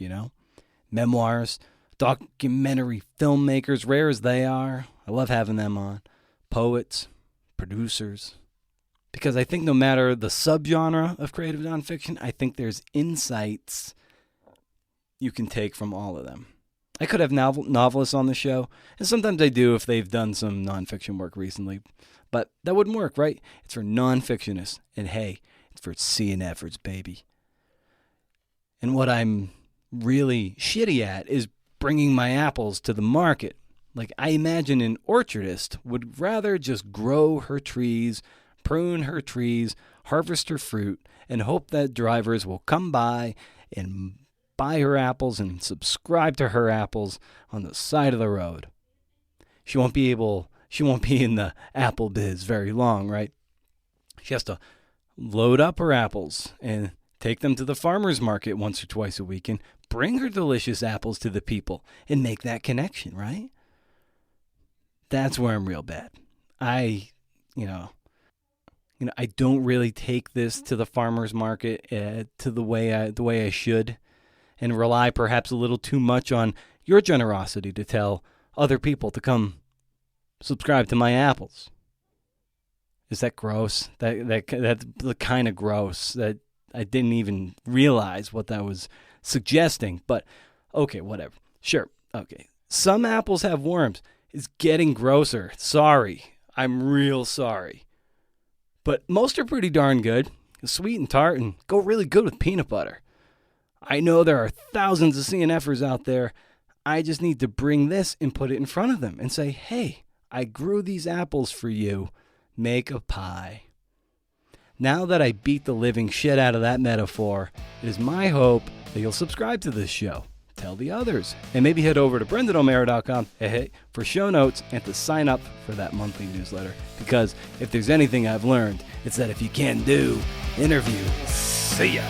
Memoirs, documentary filmmakers, rare as they are. I love having them on. Poets, producers. Because I think no matter the subgenre of creative nonfiction, I think there's insights you can take from all of them. I could have novelists on the show, and sometimes I do if they've done some nonfiction work recently, but that wouldn't work, right? It's for nonfictionists, and hey, it's for seeing efforts, baby. And what I'm really shitty at is bringing my apples to the market. Like, I imagine an orchardist would rather just grow her trees, prune her trees, harvest her fruit, and hope that drivers will come by and buy her apples and subscribe to her apples on the side of the road. She won't be in the apple biz very long, right? She has to load up her apples and take them to the farmer's market once or twice a week and bring her delicious apples to the people and make that connection, right? That's where I'm real bad. I don't really take this to the farmer's market to the way I should, and rely perhaps a little too much on your generosity to tell other people to come subscribe to my apples. Is that gross? That's the kind of gross that I didn't even realize what that was suggesting. But okay, whatever. Sure. Okay. Some apples have worms. It's getting grosser. Sorry. I'm real sorry. But most are pretty darn good. Sweet and tart, and go really good with peanut butter. I know there are thousands of CNFers out there. I just need to bring this and put it in front of them and say, hey, I grew these apples for you. Make a pie. Now that I beat the living shit out of that metaphor, it is my hope that you'll subscribe to this show. Tell the others. And maybe head over to BrendanO'Mara.com for show notes and to sign up for that monthly newsletter. Because if there's anything I've learned, it's that if you can't do, interview. See ya.